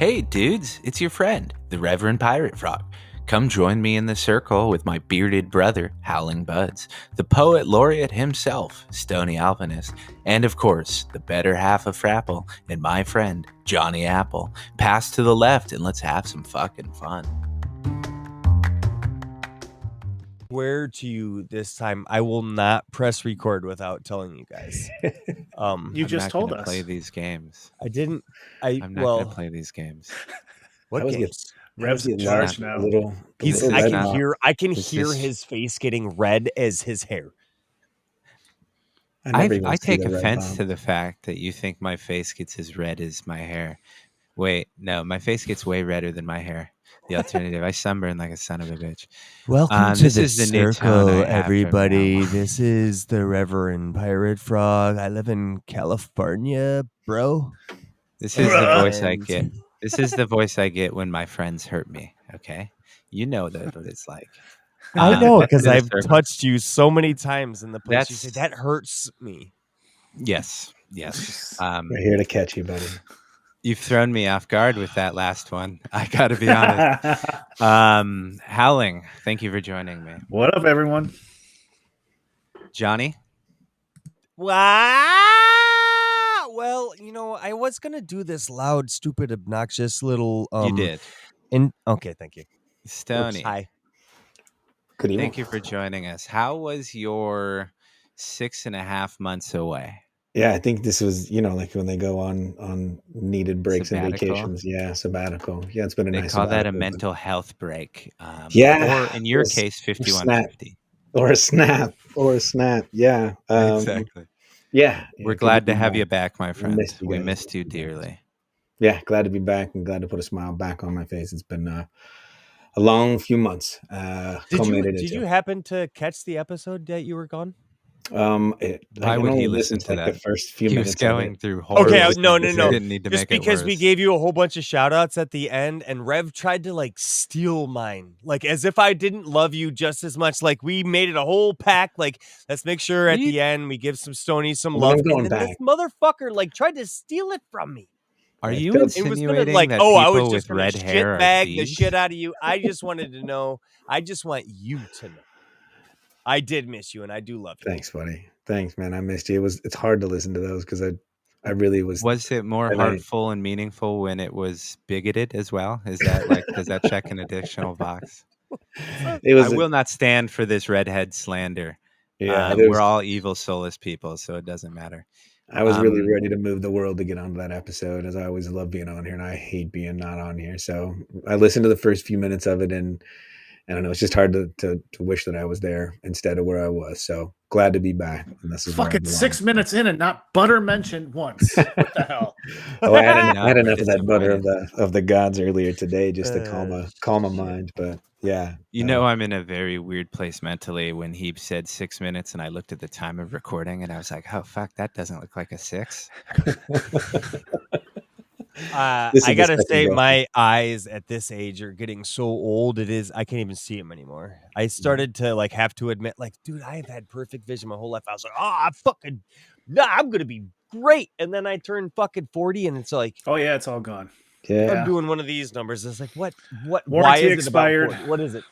Hey dudes, it's your friend, the Reverend Pirate Frog. Come join me in the circle with my bearded brother, Howlingbuds, the poet laureate himself, Stoney Alpinist, and of course, the better half of Frapple and my friend, Johnny Apple. Pass to the left and let's have some fucking fun. Swear to you this time, I will not press record without telling you guys. You just told us. Play these games. I didn't. I'm not going to play these games. What games? Rev's in charge now. I can hear his face getting red as his hair. I take offense to the fact that you think my face gets as red as my hair. Wait, no, my face gets way redder than my hair. The alternative, I sunburn like a son of a bitch. Welcome to the circle, everybody. This is the Reverend Pirate Frog. I live in California, bro. This is the voice I get. This is the voice I get when my friends hurt me. Okay, you know what it's like. I know because I've touched you so many times in the place. You say that hurts me. Yes. We're here to catch you, buddy. You've thrown me off guard with that last one. I got to be honest. Howling, thank you for joining me. What up, everyone? Johnny? Wow. Well, I was going to do this loud, stupid, obnoxious little... you did. Okay, thank you. Stony. Hi. Good evening. Thank you for joining us. How was your 6.5 months away? Yeah, I think this was, like when they go on needed breaks sabbatical. And vacations. Yeah, sabbatical. Yeah, it's been a nice. They call that a mental health break. Yeah. Or in your case, 5150. Or a snap. Yeah. Exactly. Yeah. We're glad to have you back, my friend. We missed you dearly. Yeah, glad to be back and glad to put a smile back on my face. It's been a long few months. Did you happen to catch the episode that you were gone? Why would he listen to that? The first few minutes was going through horrible. Okay, no. Didn't need to just make because it we gave you a whole bunch of shout outs at the end and Rev tried to steal mine. As if I didn't love you just as much. We made it a whole pack. Let's make sure at the end we give some Stony some love. And then this motherfucker tried to steal it from me. Are you insinuating that people I was just with red shit hair bag are the shit out of you? I just wanted to know. I just want you to know. I did miss you, and I do love you. Thanks, buddy. Thanks, man. I missed you. It's hard to listen to those because I really was. Was it more heartful and meaningful when it was bigoted as well? Is that does that check an additional box? I will not stand for this redhead slander. Yeah, we're all evil, soulless people, so it doesn't matter. I was really ready to move the world to get onto that episode, as I always love being on here, and I hate being not on here. So I listened to the first few minutes of it, and I don't know, it's just hard to wish that I was there instead of where I was. So glad to be back. And this is fucking 6 minutes in and not butter mentioned once. What the hell? I had enough of that butter of the gods earlier today just to calm my mind. But yeah, I'm in a very weird place mentally when he said 6 minutes, and I looked at the time of recording, and I was like, "Oh fuck, that doesn't look like a 6." I gotta say, my eyes at this age are getting so old. I can't even see them anymore. I started to have to admit, dude, I have had perfect vision my whole life. I was like, I'm gonna be great. And then I turned fucking 40, and it's like, oh yeah, it's all gone. Yeah, I'm doing one of these numbers. It's like, what? Warranty why is expired. It about 40? What is it?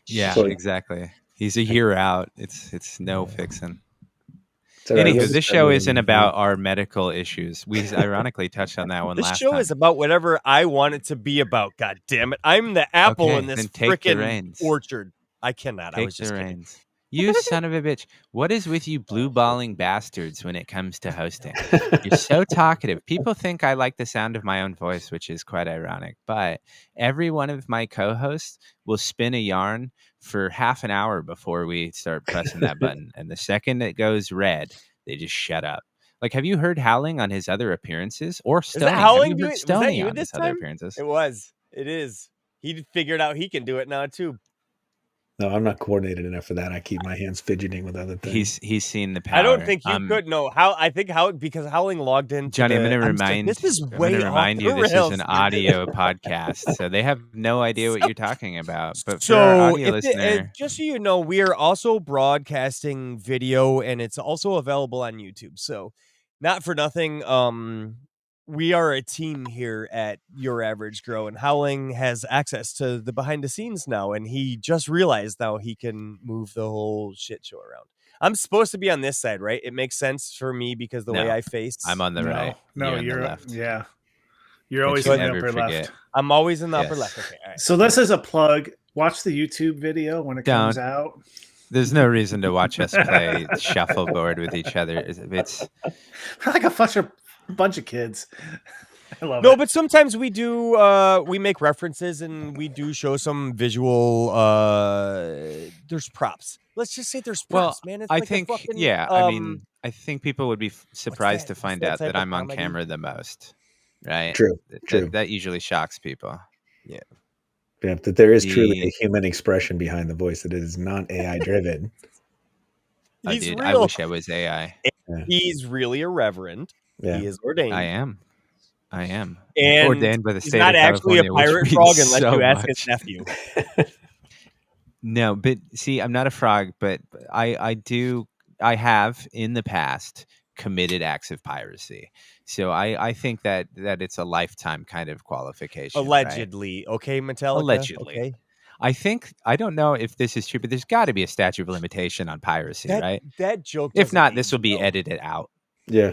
Yeah, exactly. He's a year out. It's no fixing. So anywho, this show isn't about our medical issues. We ironically touched on that one last time. This show is about whatever I want it to be about. God damn it! I'm the apple in this freaking orchard. I cannot. I was just kidding. You son of a bitch. What is with you blue balling bastards when it comes to hosting? You're so talkative. People think I like the sound of my own voice, which is quite ironic. But every one of my co-hosts will spin a yarn for half an hour before we start pressing that button. And the second it goes red, they just shut up. Have you heard Howling on his other appearances? Or Stony? Is that Howling doing Stony on his other appearances? It was. It is. He figured out he can do it now, too. No, I'm not coordinated enough for that. I keep my hands fidgeting with other things. He's seen the power. I don't think you could. No, because Howling logged in. Johnny, I'm going to remind you. This is an audio podcast, so they have no idea what you're talking about. But for our audio listener, just so you know, we are also broadcasting video, and it's also available on YouTube. So, not for nothing. we are a team here at Your Average Grow, and Howling has access to the behind the scenes now, and he just realized now he can move the whole shit show around. I'm supposed to be on this side, right? It makes sense for me because the way I face. I'm on the right. No, you're on the left. Yeah. You're always in the upper left. I'm always in the upper left. Okay. All right. So this is a plug. Watch the YouTube video when it comes out. There's no reason to watch us play shuffleboard with each other. It's like a bunch of kids. I love it. No, but sometimes we do. We make references and we do show some visual. There's props. Let's just say there's props, man. It's I like think, fucking, I mean, I think people would be surprised to find out that I'm on comedy? camera the most, right? True. That usually shocks people. Yeah. Yeah, that there is truly a human expression behind the voice that is not AI driven. He's real. I wish I was AI. Yeah. He's really a reverend. Yeah. He is ordained. I am. And ordained by the state he's not of actually a California, pirate frog unless so you ask much. his nephew. No, but see, I'm not a frog, but I have in the past committed acts of piracy. So I think that it's a lifetime kind of qualification. Allegedly. Right? Okay, Metallica. Allegedly. Okay. I don't know if this is true, but there's got to be a statute of limitation on piracy, right? That joke. If not, this will be edited out. Yeah.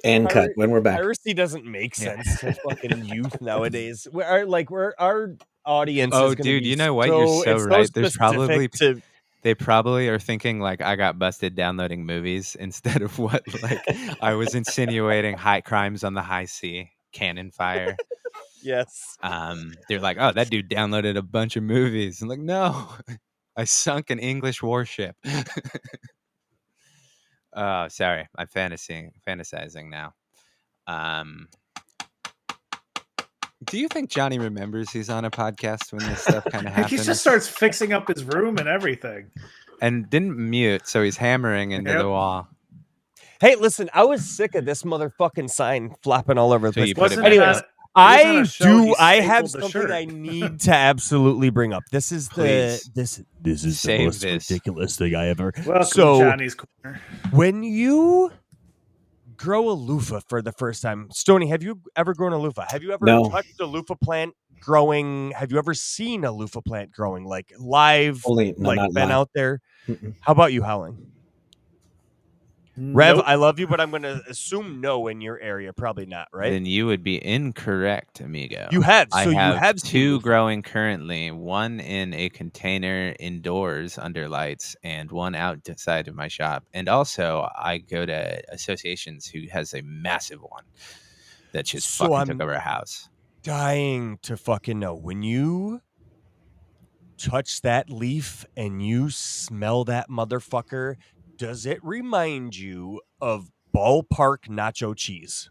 And cut when we're back. Piracy doesn't make sense to fucking youth nowadays. Our audience. Oh, is gonna dude, be you know what? You're so right. There's probably to... they probably are thinking like I got busted downloading movies instead of what like I was insinuating high crimes on the high sea, cannon fire. Yes. They're like, oh, that dude downloaded a bunch of movies. I'm like, no, I sunk an English warship. Oh, sorry. I'm fantasizing now. Do you think Johnny remembers he's on a podcast when this stuff kind of happens? He just starts fixing up his room and everything. And didn't mute, so he's hammering into the wall. Hey, listen, I was sick of this motherfucking sign flopping all over the place. Anyways, I have something I need to absolutely bring up. This is the most ridiculous thing I ever. Welcome to Johnny's Corner. When you grow a loofah for the first time, Stony, have you ever grown a loofah? Have you ever touched a loofah plant growing? Have you ever seen a loofah plant growing, like live, been live out there? Mm-mm. How about you, Howling? Rev, I love you, but I'm going to assume no in your area. Probably not, right? Then you would be incorrect, amigo. You have. So you have two growing currently, one in a container indoors under lights and one outside of my shop. And also, I go to associations who has a massive one that just fucking took over a house. Dying to fucking know. When you touch that leaf and you smell that motherfucker, does it remind you of ballpark nacho cheese?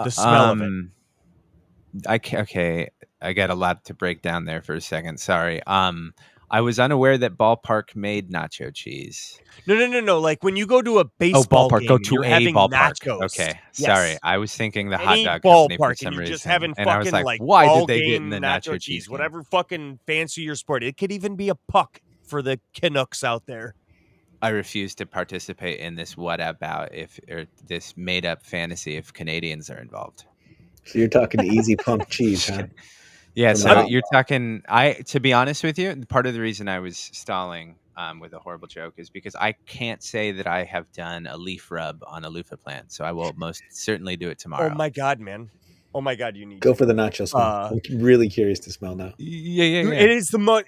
The smell of it. Okay, I got a lot to break down there for a second. Sorry. I was unaware that ballpark made nacho cheese. No. Like when you go to a baseball ballpark, game, go to a ballpark. Nachos. Okay, yes. Sorry. I was thinking the hot dog ballpark, company for some and you're reason. just having and I was fucking like, why ball did they get game in the nacho cheese? Whatever fucking fancy your sport. It could even be a puck for the Canucks out there. I refuse to participate in this this made up fantasy if Canadians are involved. So you're talking easy pump cheese, huh? Yeah, so you're talking. To be honest with you, part of the reason I was stalling with a horrible joke is because I can't say that I have done a leaf rub on a loofah plant, so I will most certainly do it tomorrow. Oh my god, man! Oh my god, you need go for the nacho smell. I'm really curious to smell now. Yeah. It is the most.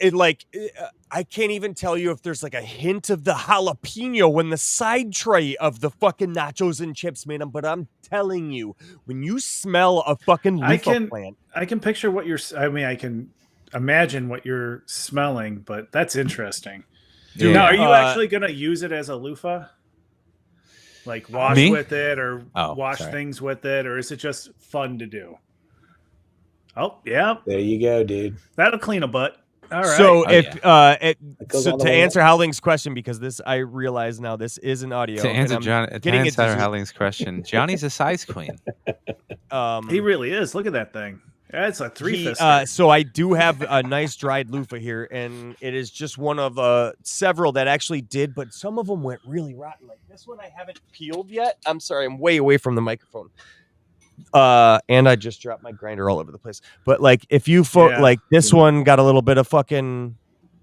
I can't even tell you if there's like a hint of the jalapeno when the side tray of the fucking nachos and chips made them. But I'm telling you, when you smell a fucking loofah plant, I can picture what you're. I mean, I can imagine what you're smelling, but that's interesting. Dude, now, are you actually going to use it as a loofah? Like wash with it or wash things with it, or is it just fun to do? Oh, yeah. There you go, dude. That'll clean a butt. All right. So to answer Howling's question, because this I realize now this is an audio. To answer Howling's question, Johnny's a size queen. He really is. Look at that thing. That's a 3-fister. So I do have a nice dried loofah here, and it is just one of several that actually did, but some of them went really rotten. Like this one I haven't peeled yet. I'm sorry, I'm way away from the microphone. And I just dropped my grinder all over the place. But like if you like this one got a little bit of fucking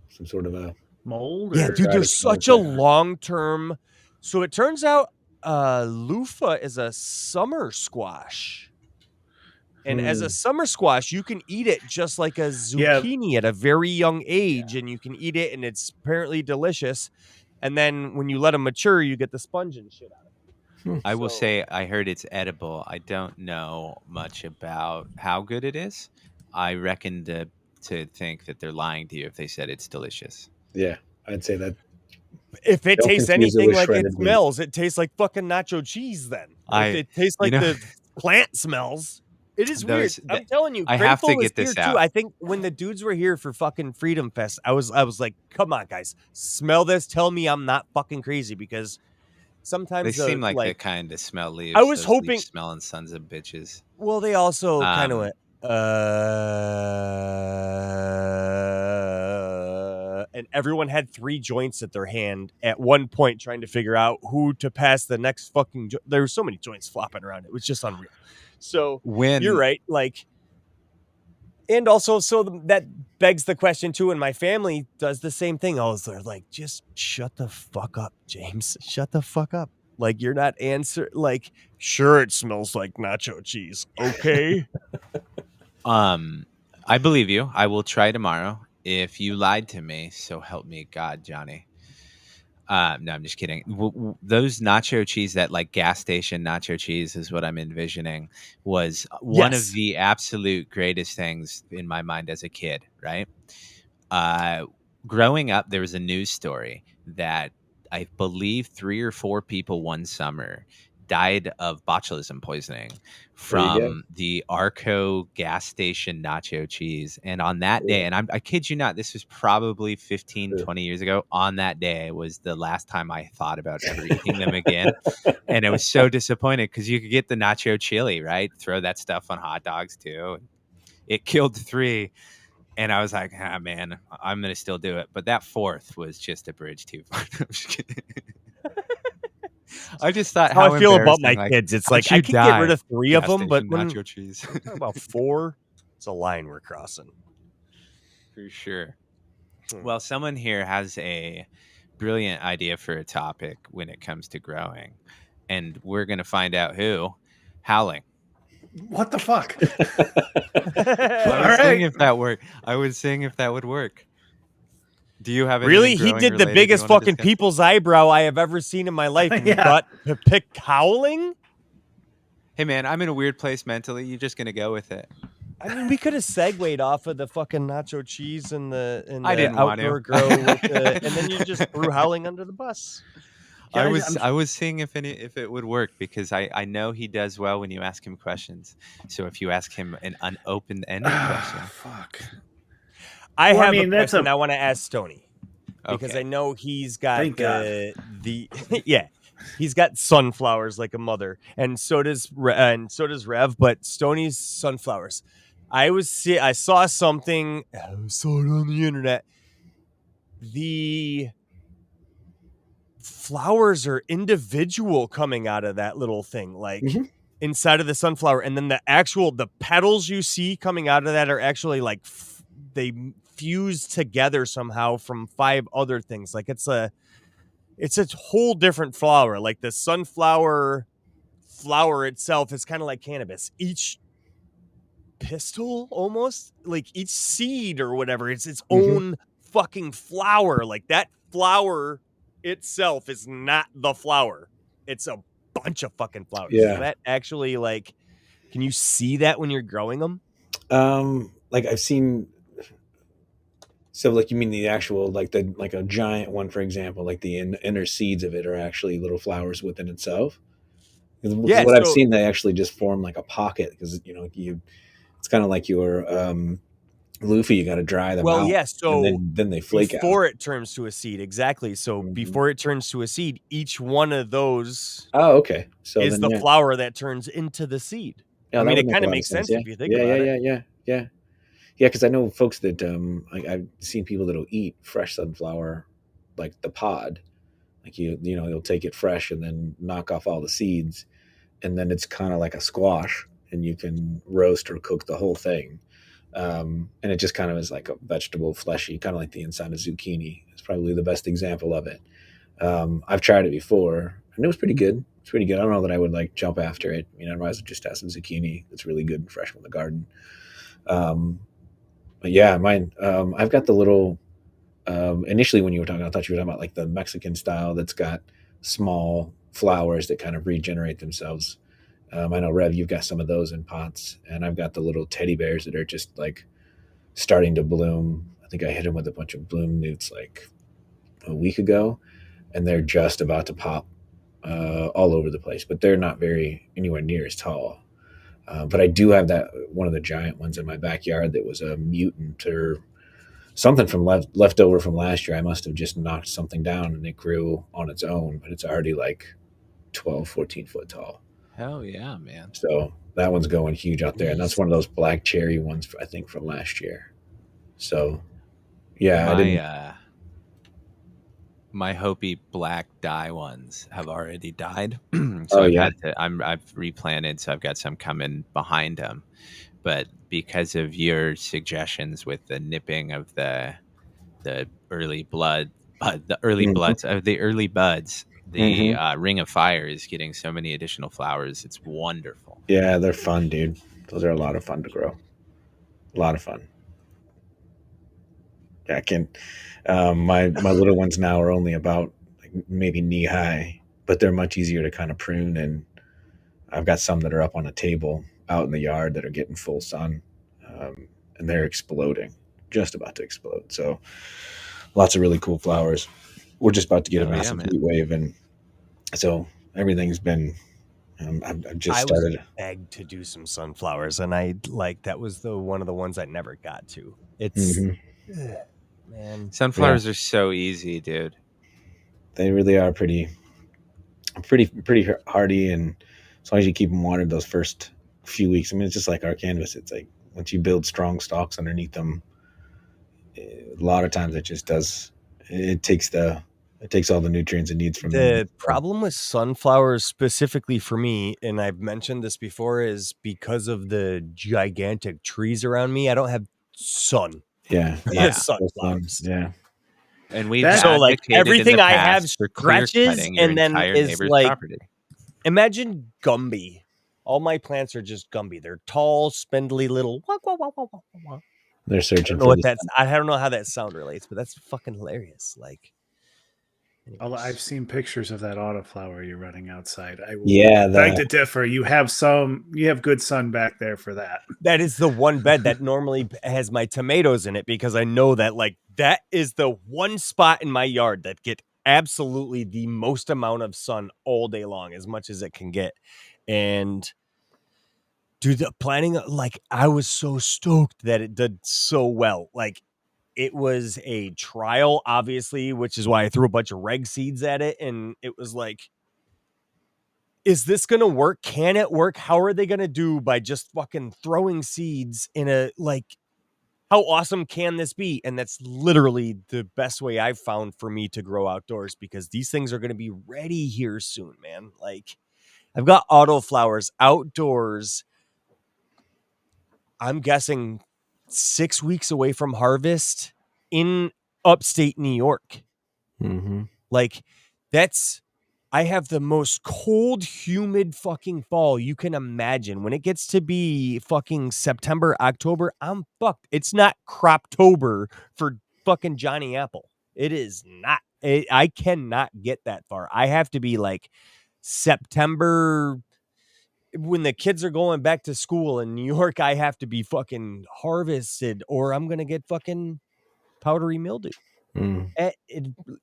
some sort of a mold. Yeah, dude, there's such a long-term. So it turns out loofah is a summer squash. And as a summer squash, you can eat it just like a zucchini at a very young age, and you can eat it, and it's apparently delicious. And then when you let them mature, you get the sponge and shit out of it. I will say I heard it's edible. I don't know much about how good it is. I reckon to think that they're lying to you if they said it's delicious. Yeah, I'd say that. If it tastes anything like it smells, it tastes like fucking nacho cheese then. If it tastes like the plant smells. It is weird. I'm telling you, I have to get this out. Too. I think when the dudes were here for fucking Freedom Fest, I was like, come on, guys, smell this. Tell me I'm not fucking crazy, because sometimes they seem like the kind of smell leaves. I was hoping smelling sons of bitches. Well, they also kind of went, and everyone had 3 joints at their hand at one point trying to figure out who to pass the next fucking there were so many joints flopping around. It was just unreal. So you're right. Like, and also, that begs the question too. And my family does the same thing. They're like, just shut the fuck up, James. Shut the fuck up. Like, you're not like, sure, it smells like nacho cheese. Okay. I believe you. I will try tomorrow. If you lied to me, so help me God, Johnny. No, I'm just kidding. Those nacho cheese, that like gas station nacho cheese is what I'm envisioning, was one of the absolute greatest things in my mind as a kid, right? Growing up, there was a news story that I believe 3 or 4 people one summer died of botulism poisoning from the Arco gas station nacho cheese. And on that day, and I kid you not, this was probably 15, 20 years ago. On that day was the last time I thought about ever eating them again. And I was so disappointed because you could get the nacho chili, right? Throw that stuff on hot dogs too. It killed 3. And I was like, man, I'm going to still do it. But that 4th was just a bridge too far. I'm just kidding. I just thought how I feel about my kids. It's like I can get rid of 3 of them, but nacho cheese. About 4, it's a line we're crossing. For sure. Well, someone here has a brilliant idea for a topic when it comes to growing, and we're going to find out who. Howling. What the fuck? I was seeing if that worked. I was seeing if that would work. Do you have really? He did the biggest fucking people's eyebrow I have ever seen in my life. And you got to pick howling? Hey man, I'm in a weird place mentally. You're just gonna go with it. I mean, we could have segued off of the fucking nacho cheese and the I didn't outdoor want to. grow, and then you just threw howling under the bus. I was seeing if it would work, because I know he does well when you ask him questions. So if you ask him an unopen-ended question, fuck. I have a question I want to ask Stony, because I know he's got he's got sunflowers like a mother, and so does Rev. But Stoney's sunflowers. I saw something. I saw it on the internet. The flowers are individual coming out of that little thing, like inside of the sunflower, and then the petals you see coming out of that are actually like they fuse together somehow from 5 other things. Like it's a whole different flower. Like the sunflower flower itself is kind of like cannabis. Each pistil, almost like each seed or whatever, it's its own fucking flower. Like that flower itself is not the flower. It's a bunch of fucking flowers. Yeah. Is that actually, like, can you see that when you're growing them? Like I've seen. So, like, you mean the actual, like a giant one, for example, like the inner seeds of it are actually little flowers within itself. Yeah, what I've seen, they actually just form like a pocket, because it's kind of like your Loofah. You got to dry them out. Well, yeah. So then they flake out before it turns to a seed. Exactly. So before it turns to a seed, each one of those. Oh, okay. So is the flower that turns into the seed. Yeah, I mean, it kind of makes sense if you think about it. Yeah. Yeah, because I know folks that I've seen people that'll eat fresh sunflower, like the pod, like you'll take it fresh and then knock off all the seeds, and then it's kind of like a squash, and you can roast or cook the whole thing, and it just kind of is like a vegetable, fleshy, kind of like the inside of zucchini. It's probably the best example of it. I've tried it before, and it was pretty good. It's pretty good. I don't know that I would like jump after it. I might as well just have some zucchini. It's really good and fresh from the garden. But yeah, mine. I've got the little. Initially, when you were talking, I thought you were talking about like the Mexican style that's got small flowers that kind of regenerate themselves. I know, Rev, you've got some of those in pots, and I've got the little teddy bears that are just like starting to bloom. I think I hit them with a bunch of bloom newts like a week ago, and they're just about to pop all over the place, but they're not anywhere near as tall. But I do have that one of the giant ones in my backyard that was a mutant or something from left over from last year. I must have just knocked something down and it grew on its own, but it's already like 12, 14 foot tall. Hell yeah, man. So that one's going huge out there. And that's one of those black cherry ones, I think, from last year. So yeah, my Hopi black dye ones have already died. So I've replanted, so I've got some coming behind them. But because of your suggestions with the nipping of the early buds of the early buds, the Ring of Fire is getting so many additional flowers. It's wonderful. Yeah, they're fun, dude. Those are a lot of fun to grow. A lot of fun. Yeah, I can. My little ones now are only about like maybe knee high, but they're much easier to kind of prune. And I've got some that are up on a table out in the yard that are getting full sun, and they're exploding, just about to explode. So lots of really cool flowers. We're just about to get a massive heat wave, and so everything's been. I've just started. I was begged to do some sunflowers, and that was one of the ones I never got to. It's man, sunflowers are so easy, dude. They really are pretty hardy, and as long as you keep them watered those first few weeks. I mean, it's just like our canvas. It's like once you build strong stalks underneath them, a lot of times it just does. It takes all the nutrients it needs from the problem with sunflowers specifically for me, and I've mentioned this before, is because of the gigantic trees around me. I don't have sun. Yeah. Sunflowers. Yeah. And we've so like everything I have stretches and then is like property. Imagine Gumby. All my plants are just Gumby. They're tall, spindly little. They're searching. I don't know how that sound relates, but that's fucking hilarious. Like, I've seen pictures of that autoflower you're running outside. I will beg to differ. You have good sun back there for that. That is the one bed that normally has my tomatoes in it, because I know that that is the one spot in my yard that get absolutely the most amount of sun all day long, as much as it can get. And dude, the planting, I was so stoked that it did so well. It was a trial, obviously, which is why I threw a bunch of reg seeds at it. And it was like, is this going to work? Can it work? How are they going to do by just fucking throwing seeds in how awesome can this be? And that's literally the best way I've found for me to grow outdoors, because these things are going to be ready here soon, man. I've got autoflowers outdoors. I'm guessing 6 weeks away from harvest in upstate New York. Mm-hmm. I have the most cold, humid fucking fall you can imagine. When it gets to be fucking September, October, I'm fucked. It's not Croptober for fucking Johnny Apple. It is not. I cannot get that far. I have to be September. When the kids are going back to school in New York, I have to be fucking harvested, or I'm going to get fucking powdery mildew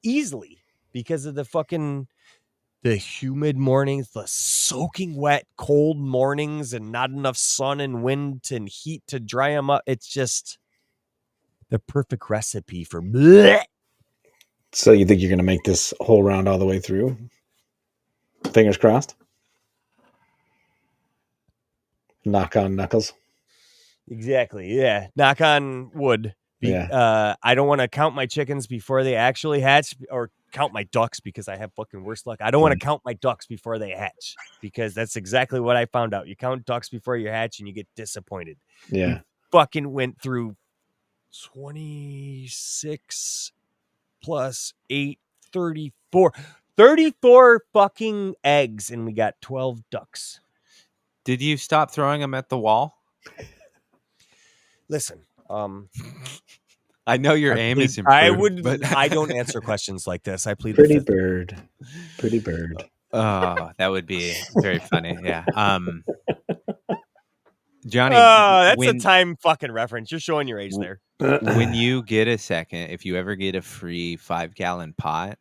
easily, because of the humid mornings, the soaking wet, cold mornings, and not enough sun and wind and heat to dry them up. It's just the perfect recipe for bleh. So you think you're going to make this whole round all the way through? Fingers crossed. Knock on knuckles. Exactly. Yeah. Knock on wood. I don't want to count my chickens before they actually hatch, or count my ducks because I have fucking worse luck. I don't want to count my ducks before they hatch because that's exactly what I found out. You count ducks before you hatch and you get disappointed. Yeah. We fucking went through 26 plus 8, 34. 34 fucking eggs and we got 12 ducks. Did you stop throwing them at the wall? Listen, I know your aim is improved. I don't answer questions like this. I plead Pretty bird. Oh, that would be very funny. Yeah. Johnny, that's a time fucking reference. You're showing your age there. When you get a second, if you ever get a free 5-gallon pot,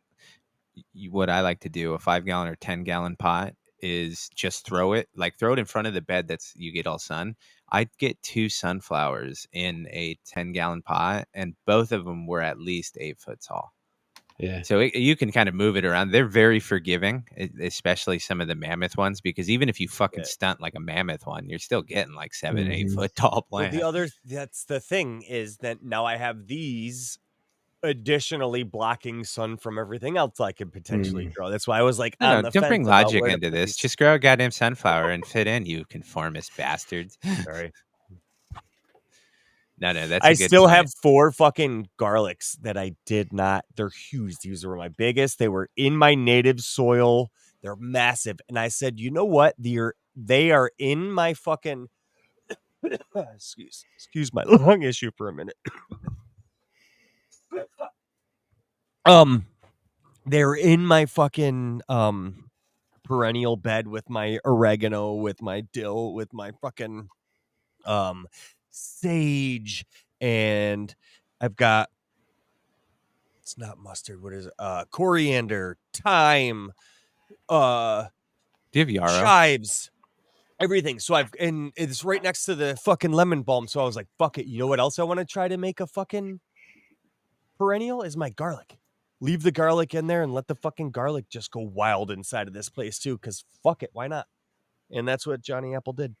what I like to do, a 5-gallon or 10-gallon pot, is just throw it in front of the bed that's you get all sun. I'd get 2 sunflowers in a 10-gallon pot, and both of them were at least 8 foot tall. Yeah. So you can kind of move it around. They're very forgiving, especially some of the mammoth ones, because even if you fucking stunt like a mammoth one, you're still getting like 7, 8 foot tall plants. Well, that's the thing is that now I have these additionally blocking sun from everything else I could potentially grow. That's why I was like, don't bring logic into this. Just grow a goddamn sunflower and fit in, you conformist bastards. Sorry. No, that's I still have 4 fucking garlics that I did not. They're huge. These were my biggest. They were in my native soil. They're massive. And I said, you know what? They are in my fucking excuse my lung issue for a minute. They're in my fucking perennial bed with my oregano, with my dill, with my fucking sage, and I've got, it's not mustard, what is it? Coriander, thyme, do you have yarrow? chives, everything. So and it's right next to the fucking lemon balm. So I was like, fuck it. You know what else I want to try to make a fucking perennial is my garlic. Leave the garlic in there and let the fucking garlic just go wild inside of this place too. Cause fuck it. Why not? And that's what Johnny Apple did.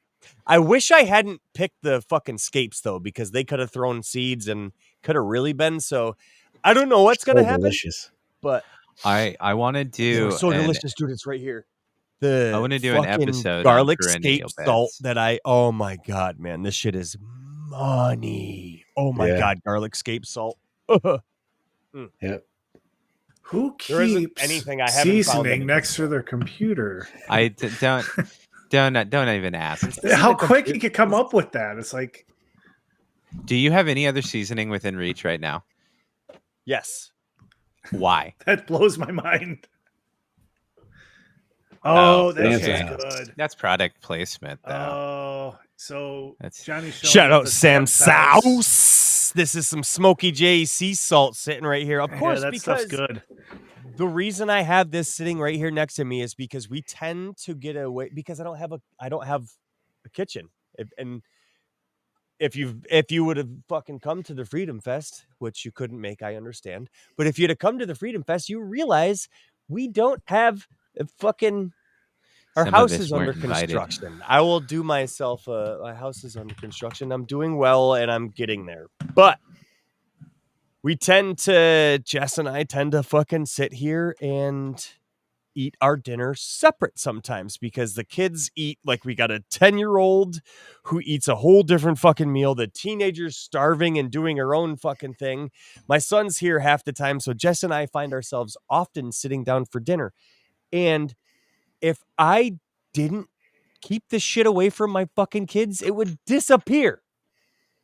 I wish I hadn't picked the fucking scapes though, because they could have thrown seeds and could have really been. So I don't know what's going to happen. Delicious. But I want to do so delicious, dude. It's right here. I want to do an episode garlic on scape salt that oh my God, man, this shit is money. Oh my God, garlic scape salt. Yep. Who keeps anything I haven't seasoning next to their computer? I don't even ask. How quick you could come up with that? It's like, do you have any other seasoning within reach right now? Yes. Why? That blows my mind. Oh, that's good. That's product placement, though. Oh, so that's Johnny. Shout out Sam Sauce. This is some Smoky J sea salt sitting right here. Of course, that because stuff's good. The reason I have this sitting right here next to me is because we tend to get away because I don't have a kitchen. If you would have fucking come to the Freedom Fest, which you couldn't make, I understand. But if you'd have come to the Freedom Fest, you realize we don't have a fucking. Our house is under construction. I will do myself my house is under construction. I'm doing well and I'm getting there. But Jess and I tend to fucking sit here and eat our dinner separate sometimes because the kids eat, like, we got a 10-year-old who eats a whole different fucking meal. The teenager's starving and doing her own fucking thing. My son's here half the time. So Jess and I find ourselves often sitting down for dinner. And if I didn't keep this shit away from my fucking kids, it would disappear.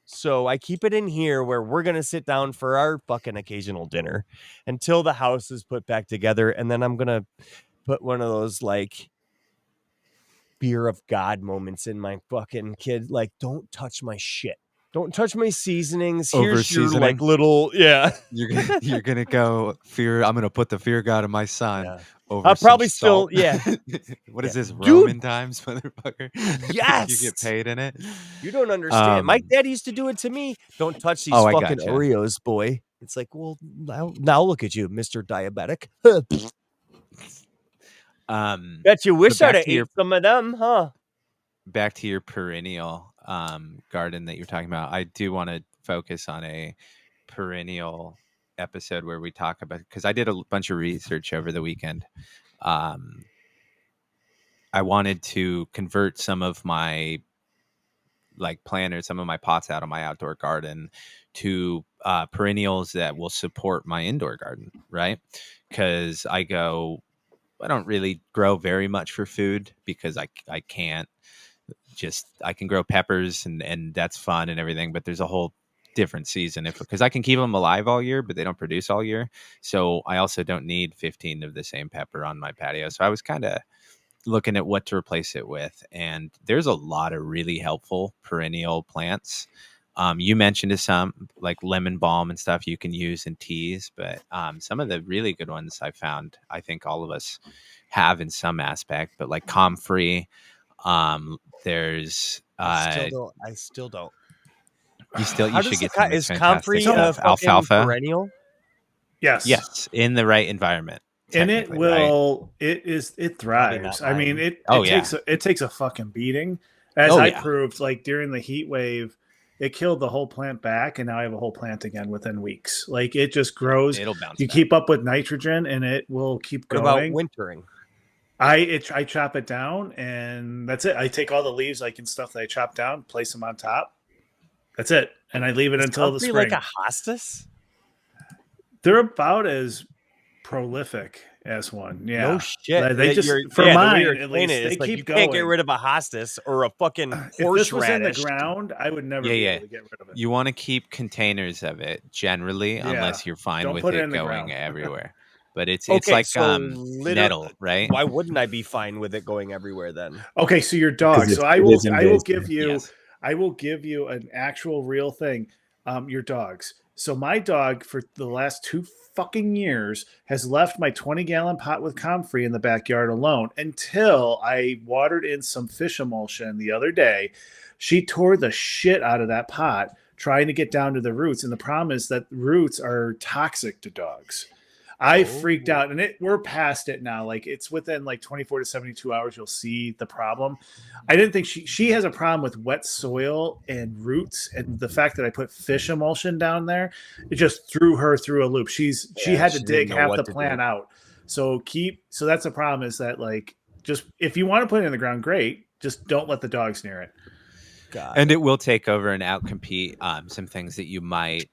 So I keep it in here where we're going to sit down for our fucking occasional dinner until the house is put back together. And then I'm going to put one of those like fear of God moments in my fucking kid. Like, don't touch my shit. Don't touch my seasonings. Here's your like little, You're gonna go fear. I'm gonna put the fear God of my son over. I'll probably salt. Still, What is this, Roman times, motherfucker? Yes, you get paid in it. You don't understand. My dad used to do it to me. Don't touch these fucking Oreos, boy. It's like, well, now look at you, Mr. Diabetic. Bet you wish I'd have ate some of them, huh? Back to your perennial. garden that you're talking about, I do want to focus on a perennial episode where we talk about, because I did a bunch of research over the weekend. I wanted to convert some of my planters, some of my pots out of my outdoor garden to perennials that will support my indoor garden, right? Because I don't really grow very much for food because I can't. I can grow peppers and that's fun and everything, but there's a whole different season because I can keep them alive all year, but they don't produce all year. So I also don't need 15 of the same pepper on my patio. So I was kind of looking at what to replace it with, and there's a lot of really helpful perennial plants. You mentioned some like lemon balm and stuff you can use in teas, but some of the really good ones I found, I think all of us have in some aspect, but like comfrey. There's I still don't. You should get some. Is fantastic comfrey a alfalfa perennial? Yes, in the right environment. And it will. Right? It thrives. I mean, it takes a fucking beating, as I proved. Like during the heat wave, it killed the whole plant back, and now I have a whole plant again within weeks. Like it just grows. It'll bounce. You keep up with nitrogen, and it will keep going. What about wintering? I chop it down, and that's it. I take all the leaves, and stuff that I chop down, place them on top. That's it, and I leave it until the spring. Like a hostas? They're about as prolific as one. Yeah. No shit. They just for mine at least they keep you going. Can't get rid of a hostas or a fucking horseradish. If this was in the ground, I would never be able to get rid of it. You want to keep containers of it generally, unless you're fine with it going everywhere. But it's like nettle, right? Why wouldn't I be fine with it going everywhere then? Okay, so your dog. So I will give you an actual real thing. Your dogs. So my dog for the last 2 fucking years has left my 20-gallon pot with comfrey in the backyard alone until I watered in some fish emulsion the other day. She tore the shit out of that pot trying to get down to the roots. And the problem is that roots are toxic to dogs. I freaked out, and we're past it now. Like it's within 24 to 72 hours, you'll see the problem. I didn't think she has a problem with wet soil and roots, and the fact that I put fish emulsion down there, it just threw her through a loop. She had to dig half the plant out. So that's the problem is that just if you want to put it in the ground, great. Just don't let the dogs near it. And it will take over and outcompete some things that you might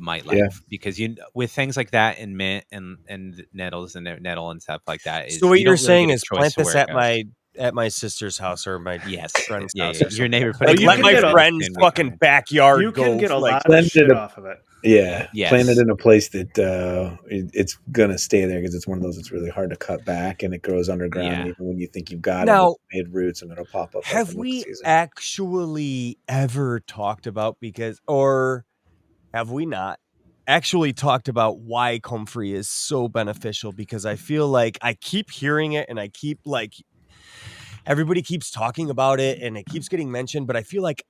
like because with things like that and mint and nettles and nettle and stuff like that. So what you're saying is plant this at my sister's house or my friend's house. Your neighbor. Let my friend's fucking backyard. You can get a lot of shit off of it. Yeah, plant it in a place that it's gonna stay there because it's one of those that's really hard to cut back and it grows underground even when you think you've got it made roots and it'll pop up. Have we actually ever talked about or have we not actually talked about why comfrey is so beneficial? Because I feel like I keep hearing it and I keep everybody keeps talking about it and it keeps getting mentioned, but I feel like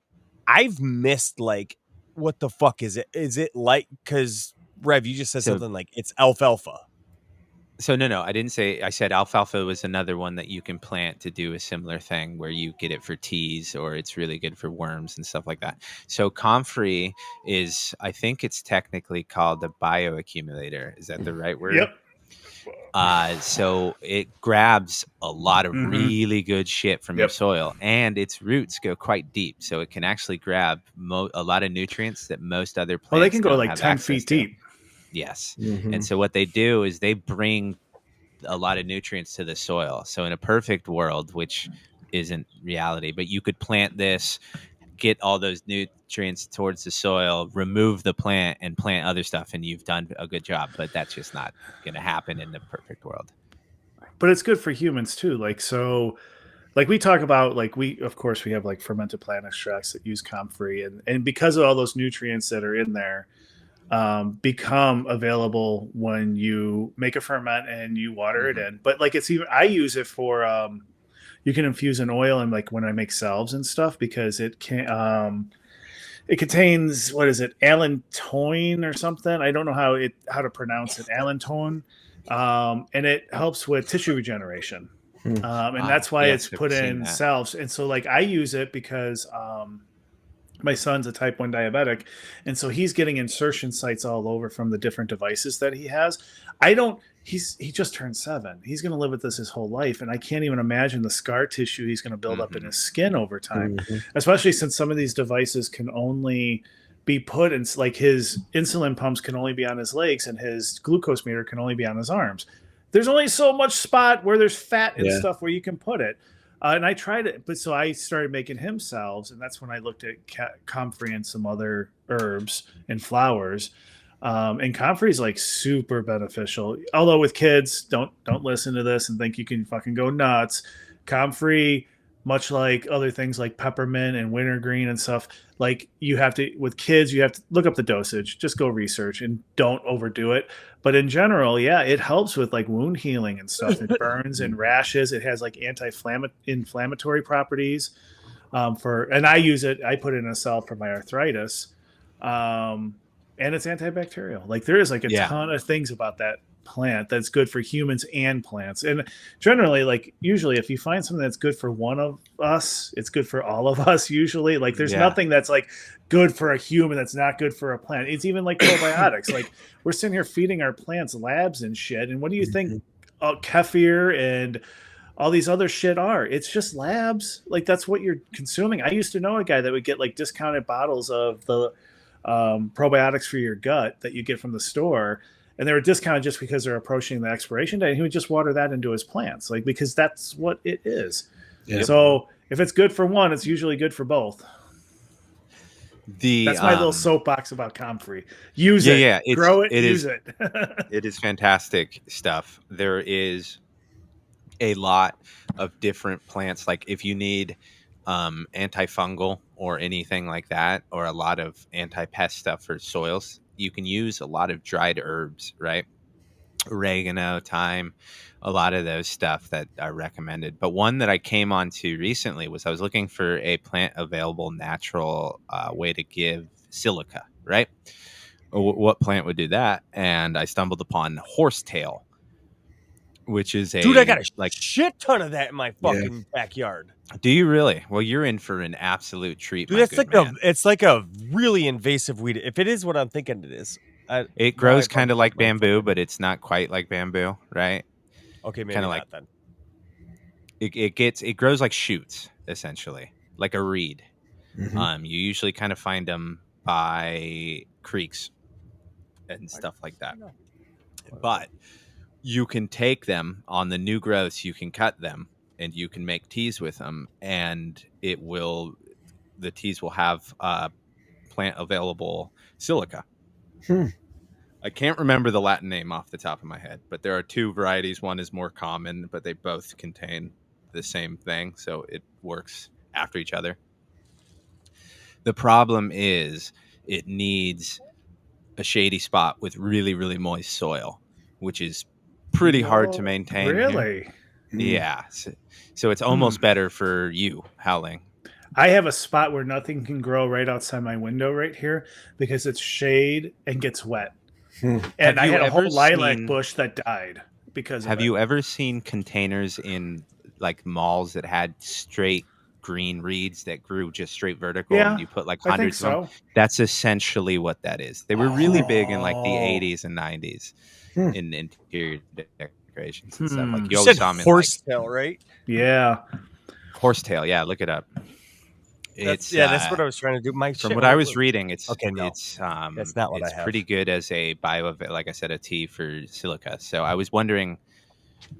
I've missed what the fuck is it? Is it because Rev, you just said something like it's alfalfa. So no, I didn't say. I said alfalfa was another one that you can plant to do a similar thing where you get it for teas or it's really good for worms and stuff like that. So comfrey is, I think it's technically called a bioaccumulator. Is that the right word? Yep. So it grabs a lot of really good shit from your soil, and its roots go quite deep. So it can actually grab a lot of nutrients that most other plants. Well, they can go 10 feet deep. Yes. And so what they do is they bring a lot of nutrients to the soil. So in a perfect world, which isn't reality, but you could plant this, get all those nutrients towards the soil, remove the plant and plant other stuff, and you've done a good job. But that's just not going to happen in the perfect world. But it's good for humans too. We talk about we have fermented plant extracts that use comfrey, and because of all those nutrients that are in there, become available when you make a ferment and you water it in. But I use it for you can infuse an oil and when I make salves and stuff because it can it contains allantoin or something. I don't know how to pronounce it. Allantoin, and it helps with tissue regeneration. And that's why it's put in salves. And so I use it because my son's a type 1 diabetic, and so he's getting insertion sites all over from the different devices that he has. He just turned 7. He's going to live with this his whole life, and I can't even imagine the scar tissue he's going to build up in his skin over time, especially since some of these devices can only be put in, like his insulin pumps can only be on his legs and his glucose meter can only be on his arms. There's only so much spot where there's fat and stuff where you can put it. And I tried it, but so I started making him salves, and that's when I looked at comfrey and some other herbs and flowers. And comfrey is like super beneficial. Although with kids, don't listen to this and think you can fucking go nuts. Comfrey, much like other things like peppermint and wintergreen and stuff, like you have to, with kids, you have to look up the dosage, just go research and don't overdo it. But in general, yeah, it helps with like wound healing and stuff. It burns and rashes. It has like anti-inflammatory properties and I use it. I put it in a salve for my arthritis. And it's antibacterial. Like there is like a ton of things about that plant that's good for humans and plants. And generally, like usually if you find something that's good for one of us, it's good for all of us usually. Like there's nothing that's like good for a human that's not good for a plant. It's even like probiotics. Like we're sitting here feeding our plants labs and shit. And what do you think kefir and all these other shit are? It's just labs. Like that's what you're consuming. I used to know a guy that would get like discounted bottles of the probiotics for your gut that you get from the store, and they were discounted just because they're approaching the expiration date, and he would just water that into his plants, like because that's what it is. So if it's good for one, it's usually good for both. That's my little soapbox about comfrey. Use it, grow it, use it. It is fantastic stuff. There is a lot of different plants, like if you need antifungal or anything like that, or a lot of anti-pest stuff for soils, you can use a lot of dried herbs, right? Oregano, thyme, a lot of those stuff that are recommended. But one that I came onto recently was I was looking for a plant available natural way to give silica, right? What plant would do that? And I stumbled upon horsetail, which is dude, I got a shit ton of that in my fucking backyard. Do you really? Well, you're in for an absolute treat. Dude, it's like a really invasive weed. If it is what I'm thinking it is. It grows kind of like bamboo, but it's not quite like bamboo, right? Okay, maybe kind of not like then. It grows like shoots, essentially, like a reed. You usually kind of find them by creeks and stuff like that. But you can take them on the new growths, you can cut them, and you can make teas with them, and the teas will have plant available silica. I can't remember the Latin name off the top of my head, but there are two varieties. One is more common, but they both contain the same thing, so it works after each other. The problem is it needs a shady spot with really, really moist soil, which is pretty hard to maintain. Really? Yeah. So it's almost better for you, Howling. I have a spot where nothing can grow right outside my window right here because it's shade and gets wet. And I had a whole lilac bush that died because of Have you ever seen containers in like malls that had straight green reeds that grew just straight vertical? Yeah, and you put like hundreds of them? That's essentially what that is. They were really big in like the 80s and 90s in interior decorations and stuff. Like you always saw them in horsetail, right? Yeah. Horsetail, yeah, look it up. That's what I was trying to do. From what I was reading, it's that's not what I have. Pretty good as a like I said, a tea for silica. So I was wondering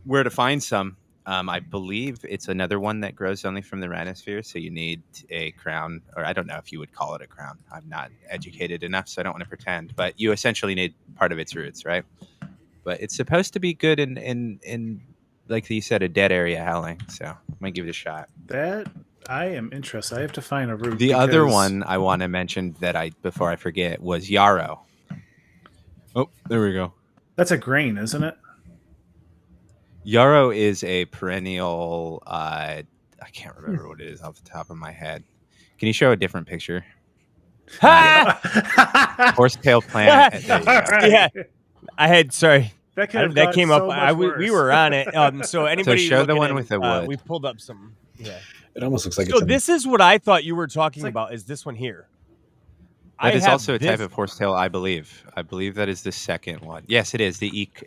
where to find some. I believe it's another one that grows only from the rhinosphere, so you need a crown, or I don't know if you would call it a crown. I'm not educated enough, so I don't want to pretend. But you essentially need part of its roots, right? But it's supposed to be good in like you said, a dead area, Howling. So I might give it a shot. That I am interested. I have to find a root. The other one I want to mention before I forget was yarrow. Oh, there we go. That's a grain, isn't it? Yarrow is a perennial. I can't remember what it is off the top of my head. Can you show a different picture? Horsetail plant. Yeah, I had. Sorry, that came so up. We were on it. So anybody show the one with the wood. We pulled up some. Yeah. It almost looks like. So this is what I thought you were talking about. Is this one here? That is also a type of horsetail, I believe. I believe that is the second one. Yes, it is.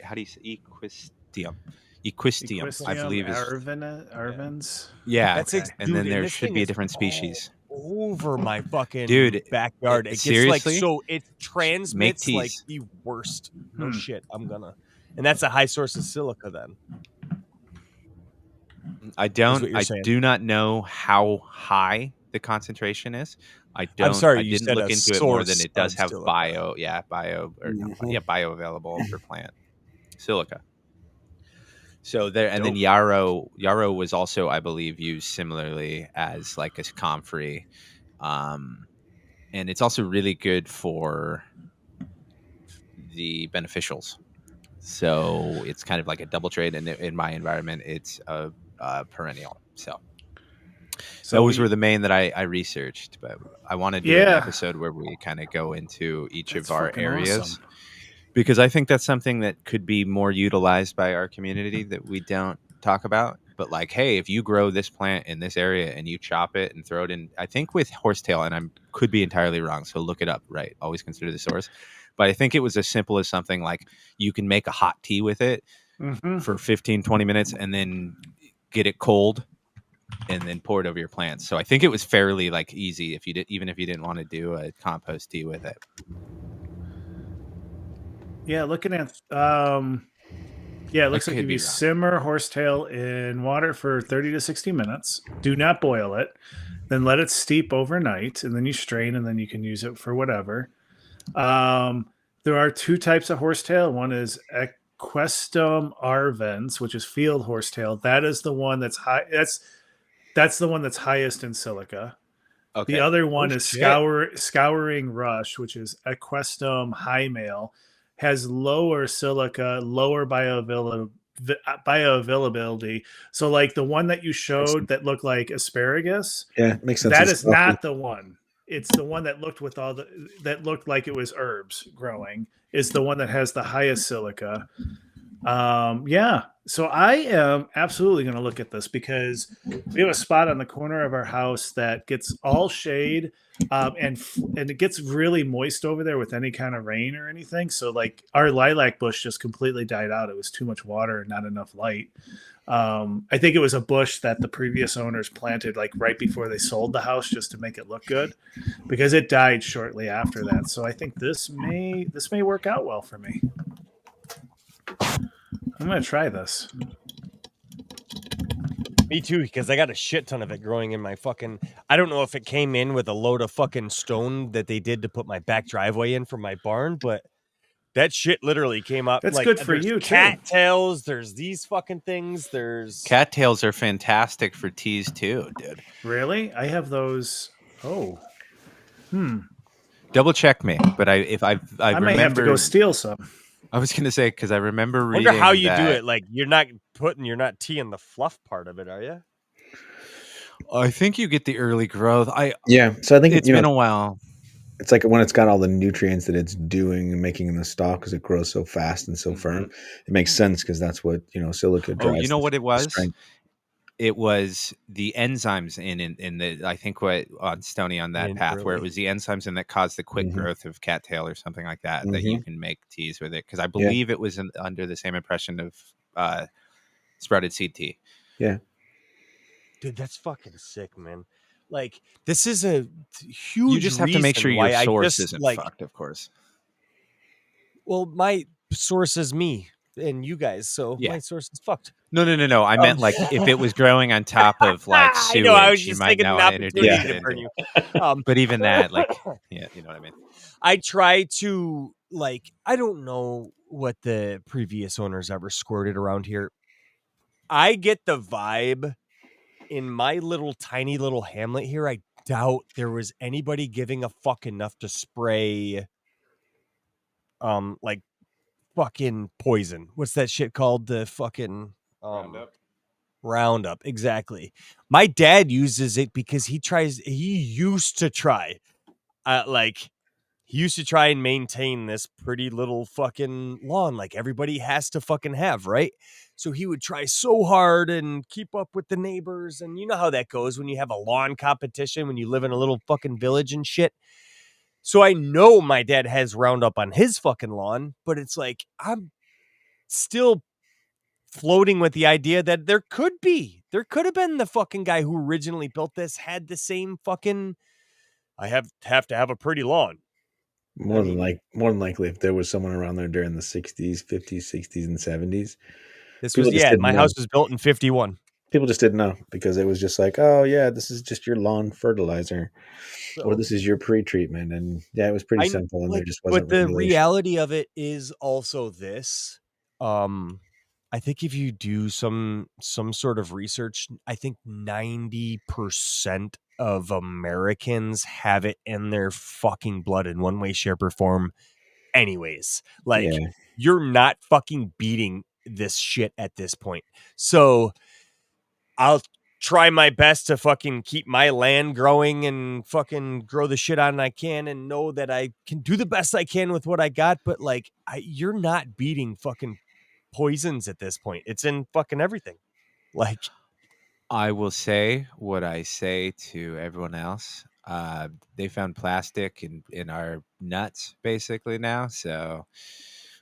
How do you say equistium? Equistium, I believe is Arvins. Yeah. That's and dude, then there this should thing be a is different species. over my fucking It backyard. It gets seriously? like so it transmits like teas. the worst. No shit. And that's a high source of silica then. I do not know how high the concentration is. I'm sorry, I you didn't said look a into it more than source it does of have silica. bioavailable for plant silica. So there, and then yarrow was also, I believe, used similarly as like a comfrey, and it's also really good for the beneficials. So it's kind of like a double trade, and in my environment, it's a perennial. So those were the main that I researched, but I want to do an episode where we kind of go into each of our areas. Awesome. Because I think that's something that could be more utilized by our community that we don't talk about. But like, hey, if you grow this plant in this area and you chop it and throw it in, I think with horsetail, and I could be entirely wrong, so look it up, right? Always consider the source. But I think it was as simple as something like you can make a hot tea with it for 15, 20 minutes and then get it cold and then pour it over your plants. So I think it was fairly like easy if you did, even if you didn't want to do a compost tea with it. Yeah, looking at it looks like if you simmer horsetail in water for 30 to 60 minutes, do not boil it, then let it steep overnight, and then you strain, and then you can use it for whatever. There are two types of horsetail. One is Equestum arvens, which is field horsetail. That is the one that's high. That's the one that's highest in silica. Okay. The other one is Scouring Rush, which is Equestum high male, has lower silica, lower bioavailability. So like the one that you showed that looked like asparagus, makes sense. That is not the one. It's the one that looked looked like it was herbs growing, is the one that has the highest silica. So I am absolutely going to look at this because we have a spot on the corner of our house that gets all shade, and it gets really moist over there with any kind of rain or anything. So like our lilac bush just completely died out. It was too much water and not enough light. I think it was a bush that the previous owners planted like right before they sold the house just to make it look good, because it died shortly after that. So I think this may work out well for me. I'm going to try this. Me too, because I got a shit ton of it growing in my fucking... I don't know if it came in with a load of fucking stone that they did to put my back driveway in for my barn, but that shit literally came up. That's like, good for you, cattails, there's these fucking things, there's... Cattails are fantastic for teas too, dude. Really? I have those... Oh. Double check me, but I may have to go steal some. I was going to say, because I remember reading. I wonder how you do it. Like, you're not teeing the fluff part of it, are you? I think you get the early growth. So I think it's been a while. It's like when it's got all the nutrients that it's doing and making in the stalk, because it grows so fast and so firm. It makes sense because that's what silica drives. Oh, you know what it was? Strength. It was the enzymes in the, I think what on Stony on that path where it was the enzymes in that caused the quick growth of cattail or something like that, that you can make teas with it. Because I believe it was under the same impression of sprouted seed tea. Yeah. Dude, that's fucking sick, man. Like, this is a huge. You just have to make sure your source isn't fucked, of course. Well, my source is me and you guys, so my source is fucked. No. I meant like if it was growing on top of like sewage, I was just you might not want to introduce it into you. But even that, like, you know what I mean? I try to, like, I don't know what the previous owners ever squirted around here. I get the vibe in my tiny little hamlet here. I doubt there was anybody giving a fuck enough to spray, like, fucking poison. What's that shit called? The fucking Roundup. Exactly. My dad uses it because he used to try and maintain this pretty little fucking lawn like everybody has to fucking have, right? So he would try so hard and keep up with the neighbors, and you know how that goes when you have a lawn competition, when you live in a little fucking village and shit. So I know my dad has Roundup on his fucking lawn, but it's like, I'm still floating with the idea that there could have been the fucking guy who originally built this had the same fucking, I have to have a pretty lawn. More than likely, if there was someone around there during the 60s, 50s, 60s, and 70s, my house was built in 51. People just didn't know because it was just like, oh yeah, this is just your lawn fertilizer, or this is your pre-treatment, and yeah, it was pretty simple, and there just wasn't. But the reality of it is also this. I think if you do some sort of research, I think 90% of Americans have it in their fucking blood in one way, shape, or form. Anyways, like you're not fucking beating this shit at this point. So I'll try my best to fucking keep my land growing and fucking grow the shit on I can and know that I can do the best I can with what I got. But like, you're not beating fucking poisons at this point. It's in fucking everything. Like, I will say what I say to everyone else. They found plastic in our nuts basically now. So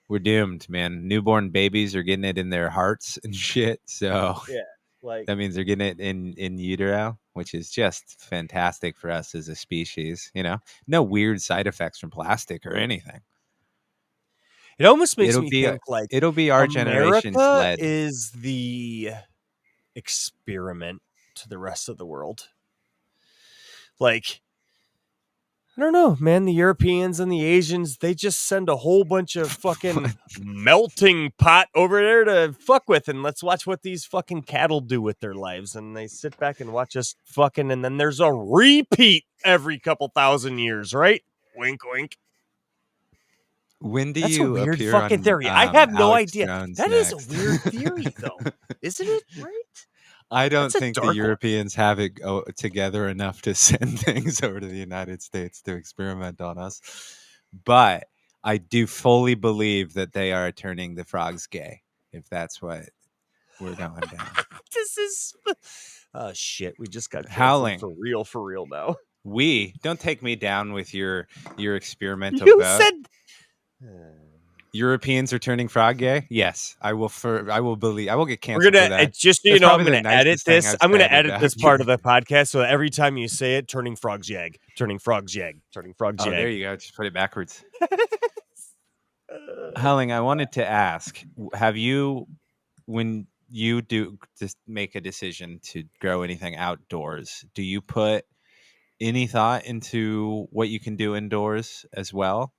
we're doomed, man. Newborn babies are getting it in their hearts and shit. So yeah. Like that means they're getting it in utero, which is just fantastic for us as a species. You know, no weird side effects from plastic or anything. It almost makes me think like it'll be our generation's lead. Is the experiment to the rest of the world. Like, I don't know, man. The Europeans and the Asians, they just send a whole bunch of fucking melting pot over there to fuck with, and let's watch what these fucking cattle do with their lives. And they sit back and watch us fucking, and then there's a repeat every couple thousand years, right? Wink, wink. When do That's you a weird appear fucking on, theory? I have no Alex idea. Jones that next? is a weird theory, though, isn't it? Right? I don't think the Europeans have it together enough to send things over to the United States to experiment on us. But I do fully believe that they are turning the frogs gay, if that's what we're going down. This is... Oh, shit. We just got Howling. For real now. Don't take me down with your experimental You vote. said... Europeans are turning frog gay? Yes, I will. I will believe. I will get canceled for that. Just so you know, I'm going to edit this. I'm going to edit this part of the podcast so that every time you say it, turning frogs jag, turning frogs jag, turning frogs jag. Oh, there you go. Just put it backwards. Howling, I wanted to ask: have you, when you do just make a decision to grow anything outdoors, do you put any thought into what you can do indoors as well?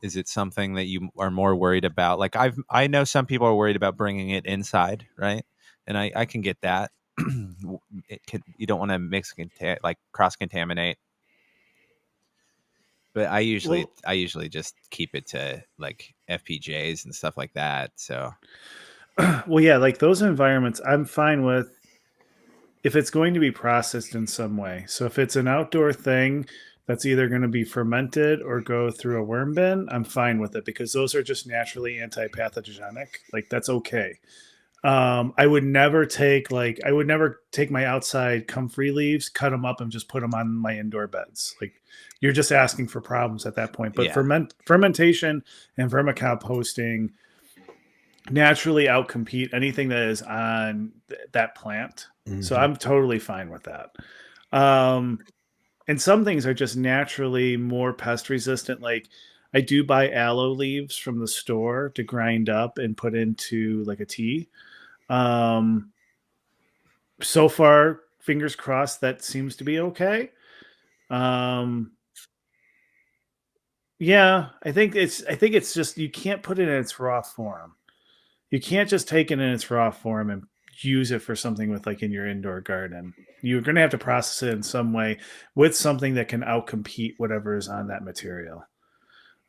Is it something that you are more worried about? Like I know some people are worried about bringing it inside, right? And I can get that. You don't want to cross contaminate. But I usually just keep it to like FPJs and stuff like that. So, well, yeah, like those environments, I'm fine with if it's going to be processed in some way. So if it's an outdoor thing that's either going to be fermented or go through a worm bin, I'm fine with it because those are just naturally anti-pathogenic. Like that's okay. I would never take my outside comfrey leaves, cut them up and just put them on my indoor beds. Like you're just asking for problems at that point. But fermentation and vermicomposting naturally outcompete anything that is on that plant. Mm-hmm. So I'm totally fine with that. And some things are just naturally more pest resistant. Like I do buy aloe leaves from the store to grind up and put into like a tea. So far, fingers crossed, that seems to be okay. Yeah, I think it's just, you can't put it in its raw form. You can't just take it in its raw form and use it for something with like in your indoor garden. You're going to have to process it in some way with something that can outcompete whatever is on that material.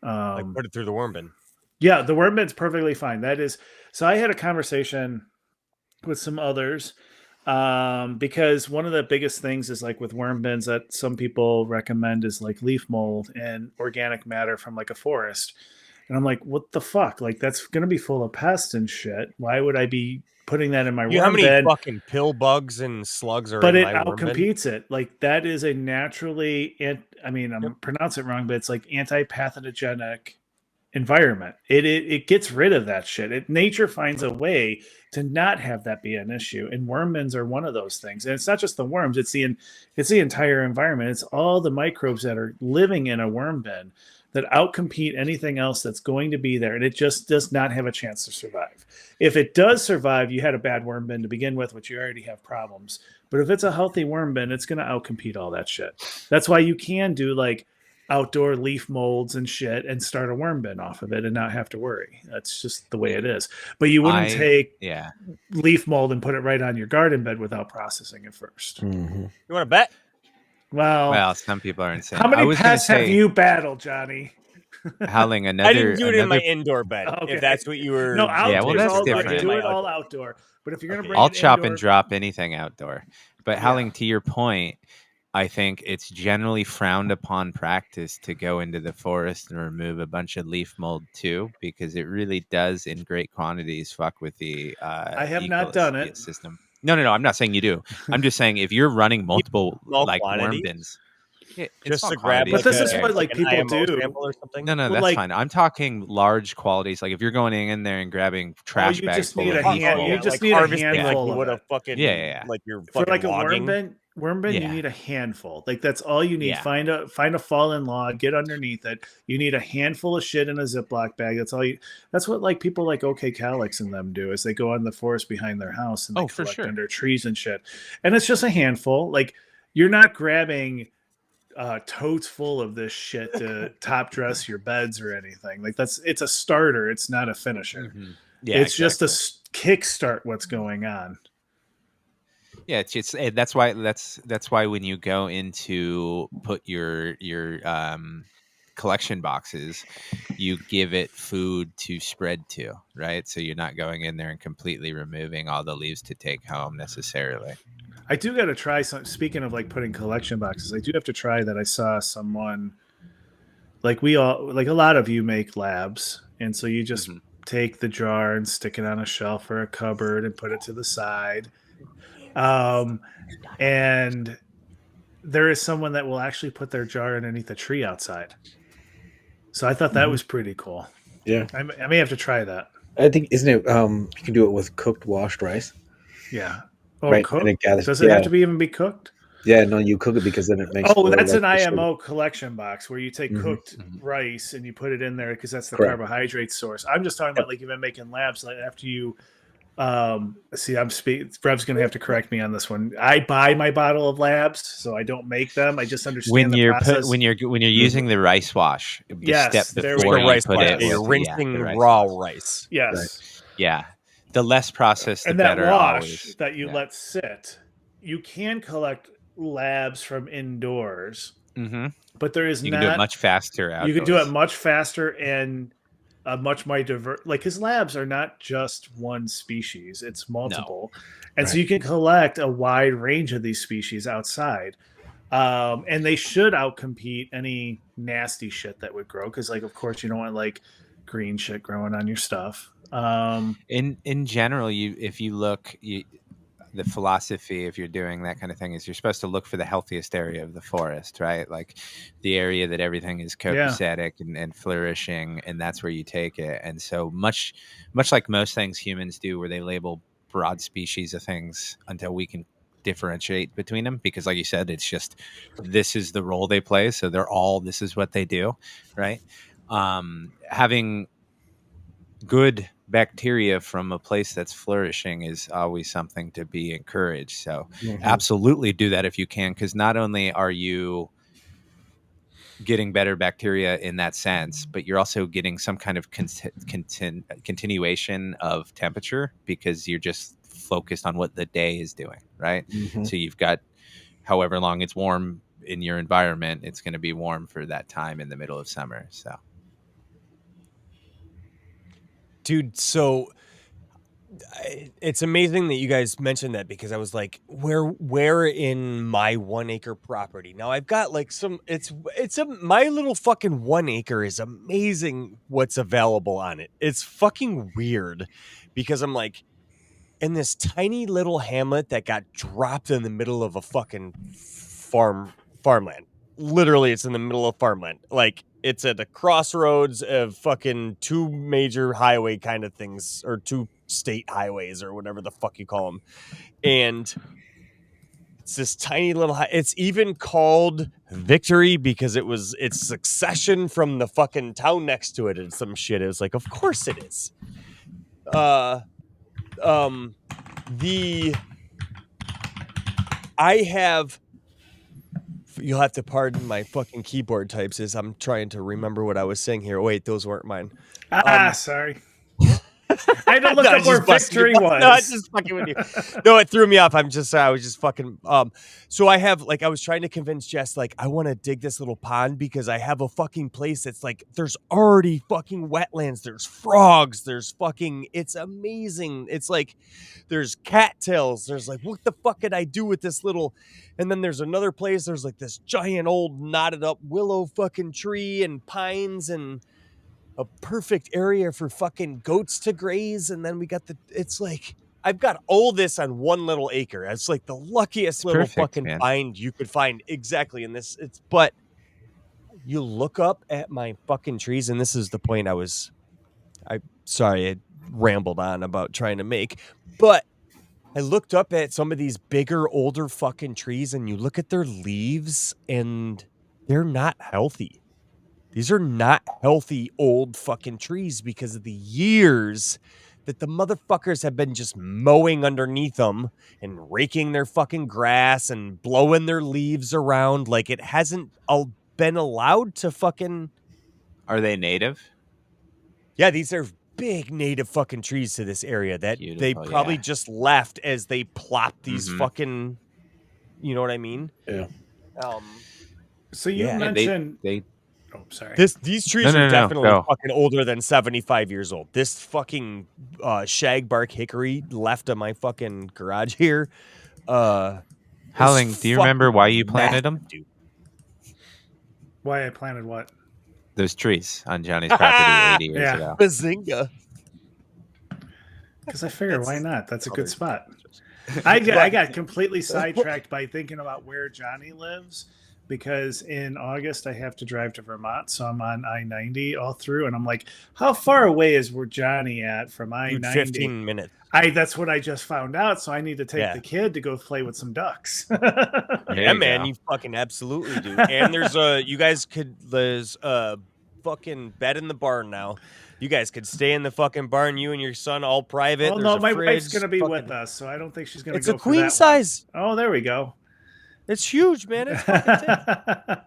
Like put it through the worm bin. Yeah, the worm bin's perfectly fine. That is, so I had a conversation with some others because one of the biggest things is like with worm bins that some people recommend is like leaf mold and organic matter from like a forest. And I'm like, what the fuck? Like, that's going to be full of pests and shit. Why would I be putting that in my worm bin? How many fucking pill bugs and slugs are but in it my worm bin? outcompetes it. Like, that is a naturally, I'm pronouncing it wrong, but it's like anti-pathogenic environment. It gets rid of that shit. Nature finds a way to not have that be an issue, and worm bins are one of those things. And it's not just the worms; it's the entire environment. It's all the microbes that are living in a worm bin that outcompete anything else that's going to be there, and it just does not have a chance to survive. If it does survive, you had a bad worm bin to begin with, which you already have problems. But if it's a healthy worm bin, it's going to outcompete all that shit. That's why you can do like outdoor leaf molds and shit and start a worm bin off of it and not have to worry. That's just the way it is. But you wouldn't take leaf mold and put it right on your garden bed without processing it first. Mm-hmm. You want to bet? Well, some people are insane. How many pests have you battled, Johnny? Howling, I didn't do it in my indoor bed. Okay. If that's what you were. No, outdoor. Yeah, well, that's different. Do it all outdoor. But if you're gonna bring, I'll chop and drop anything outdoor. But Howling, to your point, I think it's generally frowned upon practice to go into the forest and remove a bunch of leaf mold too, because it really does, in great quantities, fuck with the. I have not done it. System. No. I'm not saying you do. I'm just saying if you're running multiple like worm bins. Yeah, just to grab, but this is what like people do. Or something. No, that's fine. I'm talking large qualities. Like if you're going in there and grabbing trash bags full of you just need a handful. Like, what a fucking like you're for like logging. a worm bin, you need a handful. Like that's all you need. Find a fallen log, get underneath it. You need a handful of shit in a Ziploc bag. That's all you. That's what like people like OK Calix and them do is they go in the forest behind their house and they collect under trees and shit. And it's just a handful. Like you're not grabbing totes full of this shit to top dress your beds or anything. Like it's a starter. It's not a finisher. Mm-hmm. It's just a kickstart what's going on. Yeah, that's why when you go into put your collection boxes, you give it food to spread to, right? So you're not going in there and completely removing all the leaves to take home necessarily. I do got to try some. Speaking of like putting collection boxes, I do have to try that. I saw someone like a lot of you make labs, and so you just take the jar and stick it on a shelf or a cupboard and put it to the side. And there is someone that will actually put their jar underneath a tree outside. So I thought that was pretty cool. Yeah, I may have to try that. I think isn't it? You can do it with cooked washed rice. Yeah. Right. Cooked? Does it have to even be cooked? Yeah, no, you cook it because then it makes. Oh, that's an IMO collection box where you take cooked rice and you put it in there because that's the carbohydrate source. I'm just talking about like you've been making labs like after you. See, Rev's going to have to correct me on this one. I buy my bottle of labs, so I don't make them. I just understand the process. When you're using the rice wash, step before you rice put it, you're rinsing raw rice. Yes. Right. Yeah. The less processed, the and that better. Wash that you let sit, you can collect labs from indoors, but there is you can do it much faster. Outdoors. You can do it much faster and much more diverse. Like his labs are not just one species; it's multiple, and so you can collect a wide range of these species outside. And they should outcompete any nasty shit that would grow because, like, of course, you don't want like green shit growing on your stuff. In general, if you look, the philosophy, if you're doing that kind of thing, is you're supposed to look for the healthiest area of the forest, right? Like the area that everything is copacetic and flourishing, and that's where you take it. And so much like most things humans do, where they label broad species of things until we can differentiate between them, because like you said, it's just this is the role they play, so this is what they do, right? Having good bacteria from a place that's flourishing is always something to be encouraged. So absolutely do that if you can, because not only are you getting better bacteria in that sense, but you're also getting some kind of continuation of temperature because you're just focused on what the day is doing, right? So you've got however long it's warm in your environment, it's going to be warm for that time in the middle of summer. So dude, so It's amazing that you guys mentioned that, because I was like, where in my 1 acre property? Now I've got like my little fucking 1 acre is amazing what's available on it. It's fucking weird, because I'm like, in this tiny little hamlet that got dropped in the middle of a fucking farmland. Literally, it's in the middle of farmland. Like, it's at the crossroads of fucking 2 major highway kind of things, or 2 state highways, or whatever the fuck you call them. And it's this tiny little it's even called Victory because it's succession from the fucking town next to it and some shit. It was like, of course it is. You'll have to pardon my fucking keyboard types as I'm trying to remember what I was saying here. Wait, those weren't mine. Sorry. I had to look up where Victory was. No, I just fucking with you. No, it threw me off. I was just fucking. So I was trying to convince Jess, like, I want to dig this little pond because I have a fucking place that's like, there's already fucking wetlands. There's frogs. It's amazing. It's like, there's cattails. There's like, what the fuck could I do with this little? And then there's another place. There's like this giant old knotted up willow fucking tree and pines and a perfect area for fucking goats to graze. And then we got it's like, I've got all this on 1 little acre. It's like the luckiest little fucking find you could find exactly in this. But you look up at my fucking trees, and this is the point I rambled on about trying to make, but I looked up at some of these bigger, older fucking trees, and you look at their leaves and they're not healthy. These are not healthy old fucking trees because of the years that the motherfuckers have been just mowing underneath them and raking their fucking grass and blowing their leaves around. Like, it hasn't been allowed to fucking... Are they native? Yeah, these are big native fucking trees to this area that they probably just left as they plopped these fucking... You know what I mean? Yeah. So you mentioned... Oh, sorry. These trees are definitely fucking older than 75 years old. This fucking shagbark hickory left of my fucking garage here. Howling, do you remember why you planted them? Dude. Why I planted what? Those trees on Johnny's property 80 years ago. Bazinga. Because I figured, why not? That's a good spot. I got completely sidetracked by thinking about where Johnny lives. Because in August I have to drive to Vermont, so I'm on I-90 all through, and I'm like, how far away is where Johnny at from I-90? 15 minutes. That's what I just found out, so I need to take the kid to go play with some ducks. Yeah, man, you fucking absolutely do. And there's a fucking bed in the barn now. You guys could stay in the fucking barn, you and your son, all private. Oh no, my wife's gonna be with us, so I don't think she's gonna. It's a queen size. Oh, there we go. It's huge, man. It's fucking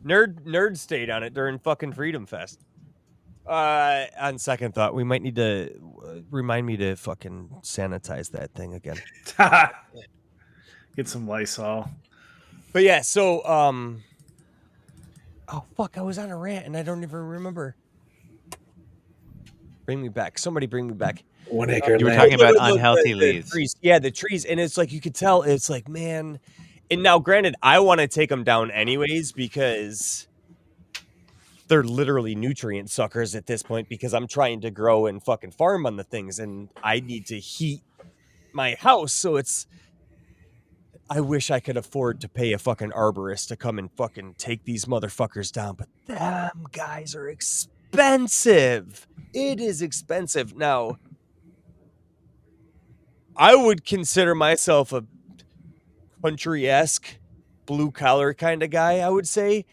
Nerd stayed on it during fucking Freedom Fest. On second thought, we might need to remind me to fucking sanitize that thing again. Get some Lysol. But yeah, so oh fuck, I was on a rant and I don't even remember. Bring me back. Somebody bring me back. 1 acre. You were talking about unhealthy leaves. Trees. Yeah, the trees, and it's like you could tell. It's like, man. And now, granted, I want to take them down anyways because they're literally nutrient suckers at this point because I'm trying to grow and fucking farm on the things and I need to heat my house. So I wish I could afford to pay a fucking arborist to come and fucking take these motherfuckers down. But them guys are expensive. It is expensive. Now, I would consider myself a country-esque, blue-collar kind of guy, I would say.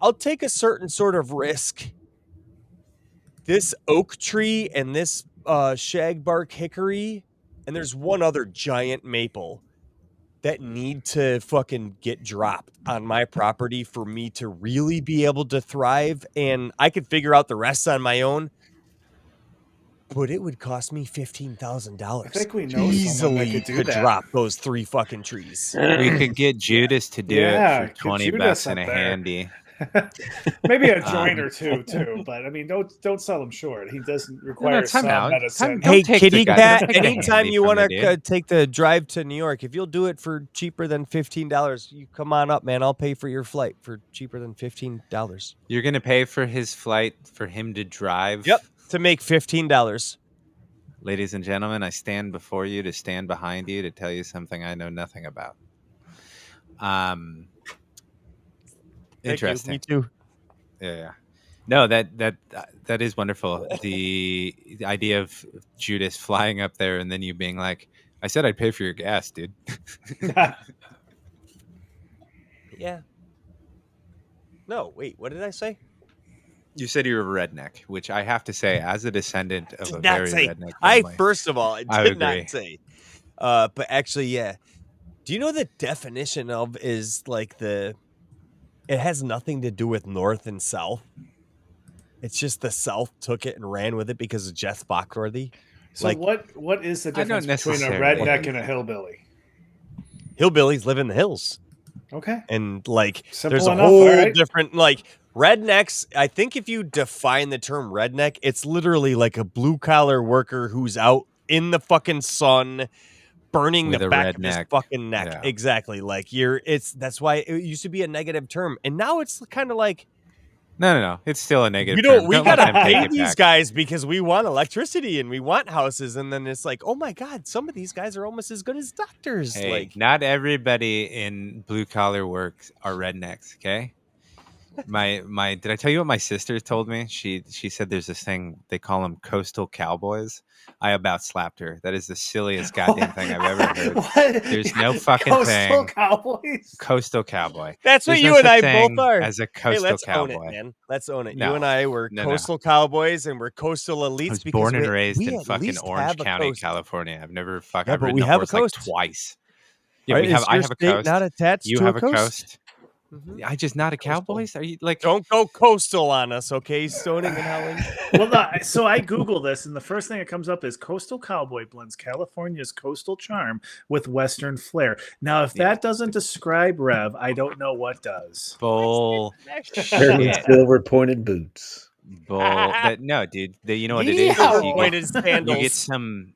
I'll take a certain sort of risk. This oak tree and this shagbark hickory, and there's one other giant maple that need to fucking get dropped on my property for me to really be able to thrive, and I could figure out the rest on my own. But it would cost me $15,000. I think we know easily to drop those 3 fucking trees. We could get Judas to do it for $20 and a handy. Maybe a joint or two too, but I mean, don't sell him short. He doesn't require some medicine. Hey, kitty cat! Anytime you want to take the drive to New York, if you'll do it for cheaper than $15, you come on up, man. I'll pay for your flight for cheaper than $15. You're gonna pay for his flight for him to drive? Yep, to make $15. Ladies and gentlemen, I stand before you to stand behind you to tell you something I know nothing about. Interesting. Me too. Yeah. No, that is wonderful. The idea of Judas flying up there and then you being like, I said I'd pay for your gas, dude. Yeah. No, wait, what did I say? You said you were a redneck, which I have to say, as a descendant of a very redneck family, first of all, I did not say. But actually, yeah. Do you know the definition of is like it has nothing to do with North and South. It's just the South took it and ran with it because of Jeff Foxworthy. So like, what is the difference between a redneck and a hillbilly? Hillbillies live in the hills. Okay. And like simple there's a enough, whole different like rednecks. I think if you define the term redneck, it's literally like a blue collar worker who's out in the fucking sun burning with the back of his fucking neck. Yeah. Exactly. Like that's why it used to be a negative term. And now it's kind of like no. It's still a negative term. We gotta pay these guys because we want electricity and we want houses. And then it's like, oh my God, some of these guys are almost as good as doctors. Hey, like not everybody in blue collar work are rednecks, okay? My did I tell you what my sister told me? She said there's this thing they call them coastal cowboys. I about slapped her. That is the silliest goddamn thing I've ever heard. What? There's no fucking coastal thing. Cowboys? Coastal cowboy. That's what you and I both are. As a coastal cowboy. Own it, man. Let's own it. No, you and I were coastal cowboys and we're coastal elites. I was born and raised in fucking Orange County, California. I've never fucking but we have a coast like twice. Yeah, I have a coast. Not attached you to have a coast? Mm-hmm. I just not a Cowboys. Are you like? Don't go coastal on us, okay, Stony and Howling. Well, no, so I Google this, and the first thing that comes up is coastal cowboy blends California's coastal charm with Western flair. Now, if that doesn't describe Rev, I don't know what does. Bull. Silver pointed boots. No, dude. You know what it is?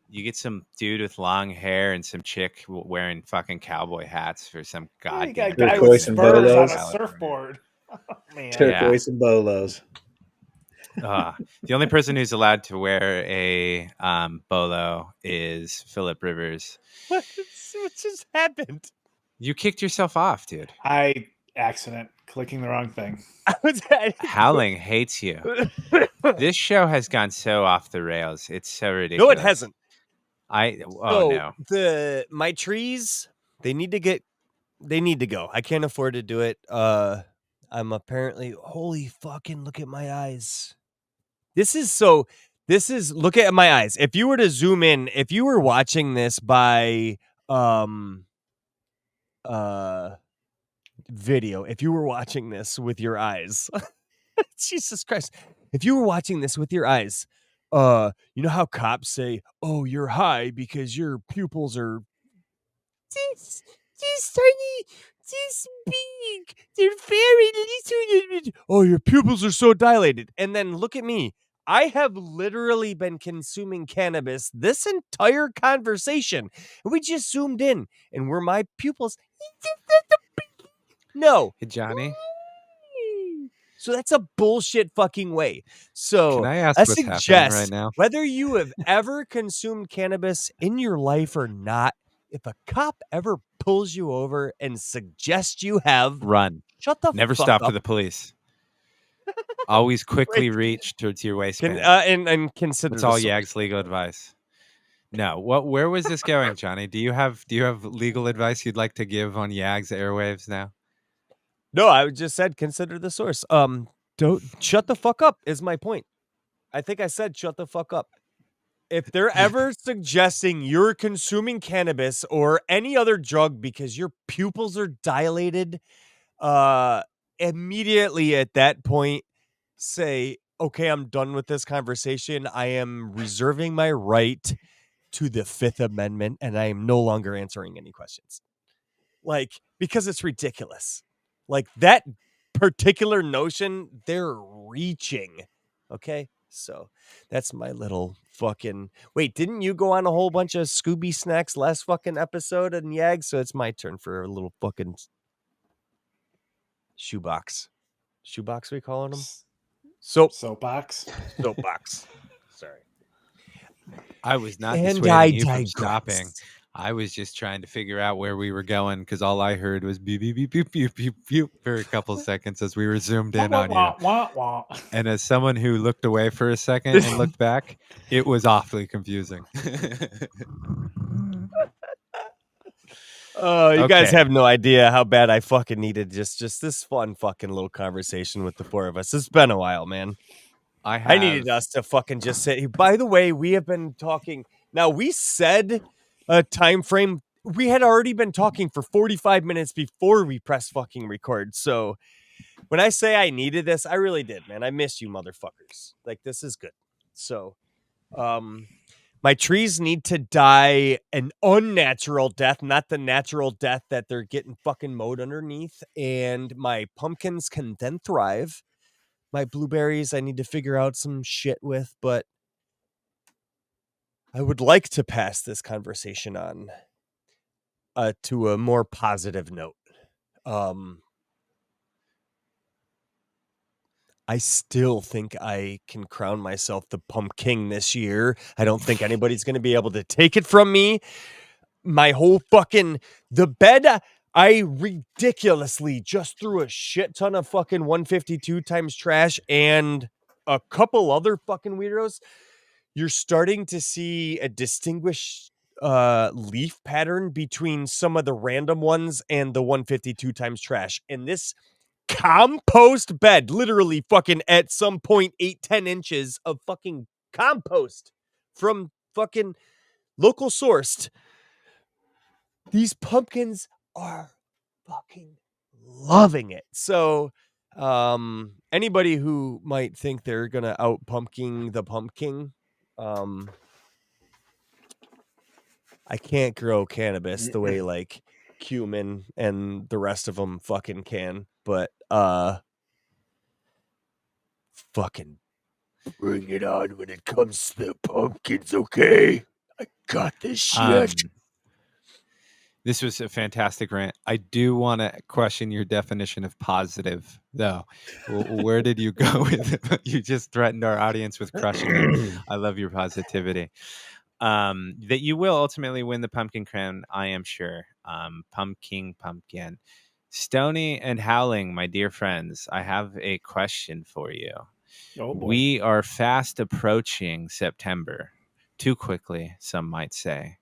You get some dude with long hair and some chick wearing fucking cowboy hats for some goddamn turquoise and bolos on a surfboard. Oh, man. Turquoise and bolos. The only person who's allowed to wear a bolo is Phillip Rivers. What just happened? You kicked yourself off, dude. Accident clicking the wrong thing. Howling hates you. This show has gone so off the rails. It's so ridiculous. No, it hasn't. No. My trees, they need to go. I can't afford to do it. I'm apparently holy fucking look at my eyes. This is look at my eyes. If you were to zoom in, if you were watching this by video, if you were watching this with your eyes, Jesus Christ, if you were watching this with your eyes, you know how cops say, oh, you're high because your pupils are this tiny, this big, they're very little. Oh, your pupils are so dilated. And then look at me. I have literally been consuming cannabis this entire conversation. And we just zoomed in and were my pupils. No. Hey, Johnny. So that's a bullshit fucking way. So can I ask what's happening right now? Whether you have ever consumed cannabis in your life or not, if a cop ever pulls you over and suggests you have, run. Shut the Never fuck stop up. for the police. Always quickly reach towards your waistband. And consider that's all Yag's legal advice. No, where was this going, Johnny? Do you have legal advice you'd like to give on Yag's airwaves now? No, I just said consider the source. Don't shut the fuck up is my point. I think I said shut the fuck up. If they're ever suggesting you're consuming cannabis or any other drug because your pupils are dilated, immediately at that point say, okay, I'm done with this conversation. I am reserving my right to the Fifth Amendment and I am no longer answering any questions. Like, because it's ridiculous. Like that particular notion, they're reaching. Okay, so that's my little fucking. Wait, didn't you go on a whole bunch of Scooby snacks last fucking episode and Yag? So it's my turn for a little fucking shoebox. Shoebox, we calling them? Soapbox. Soapbox. Sorry. I was not And dissuading I you from digress. stopping. I was just trying to figure out where we were going because all I heard was beep, beep, beep, beep, beep, beep, beep for a couple seconds as we were zoomed in on you. And as someone who looked away for a second and looked back, it was awfully confusing. Oh, you guys have no idea how bad I fucking needed just this fun fucking little conversation with the four of us. It's been a while, man. I needed us to fucking just sit. By the way, we have been talking. Now, we said a time frame. We had already been talking for 45 minutes before we pressed fucking record. So when I say I needed this, I really did, man. I miss you motherfuckers. Like, this is good. So, my trees need to die an unnatural death, not the natural death that they're getting fucking mowed underneath. And my pumpkins can then thrive. My blueberries, I need to figure out some shit with, but I would like to pass this conversation on to a more positive note. I still think I can crown myself the pumpkin this year. I don't think anybody's going to be able to take it from me. My whole fucking, the bed, I ridiculously just threw a shit ton of fucking 152 times trash and a couple other fucking weirdos. You're starting to see a distinguished leaf pattern between some of the random ones and the 152 times trash. And this compost bed, literally fucking at some point 8-10 inches of fucking compost from fucking local sourced. These pumpkins are fucking loving it. So anybody who might think they're gonna out pumpkin the pumpkin, I can't grow cannabis the way like cumin and the rest of them fucking can, but fucking bring it on when it comes to the pumpkins, okay? I got this shit. This was a fantastic rant. I do want to question your definition of positive, though. Where did you go with it? You just threatened our audience with crushing it. I love your positivity. That you will ultimately win the pumpkin crown, I am sure. Pumpkin. Stony and Howling, my dear friends, I have a question for you. Oh boy. We are fast approaching September. Too quickly, some might say.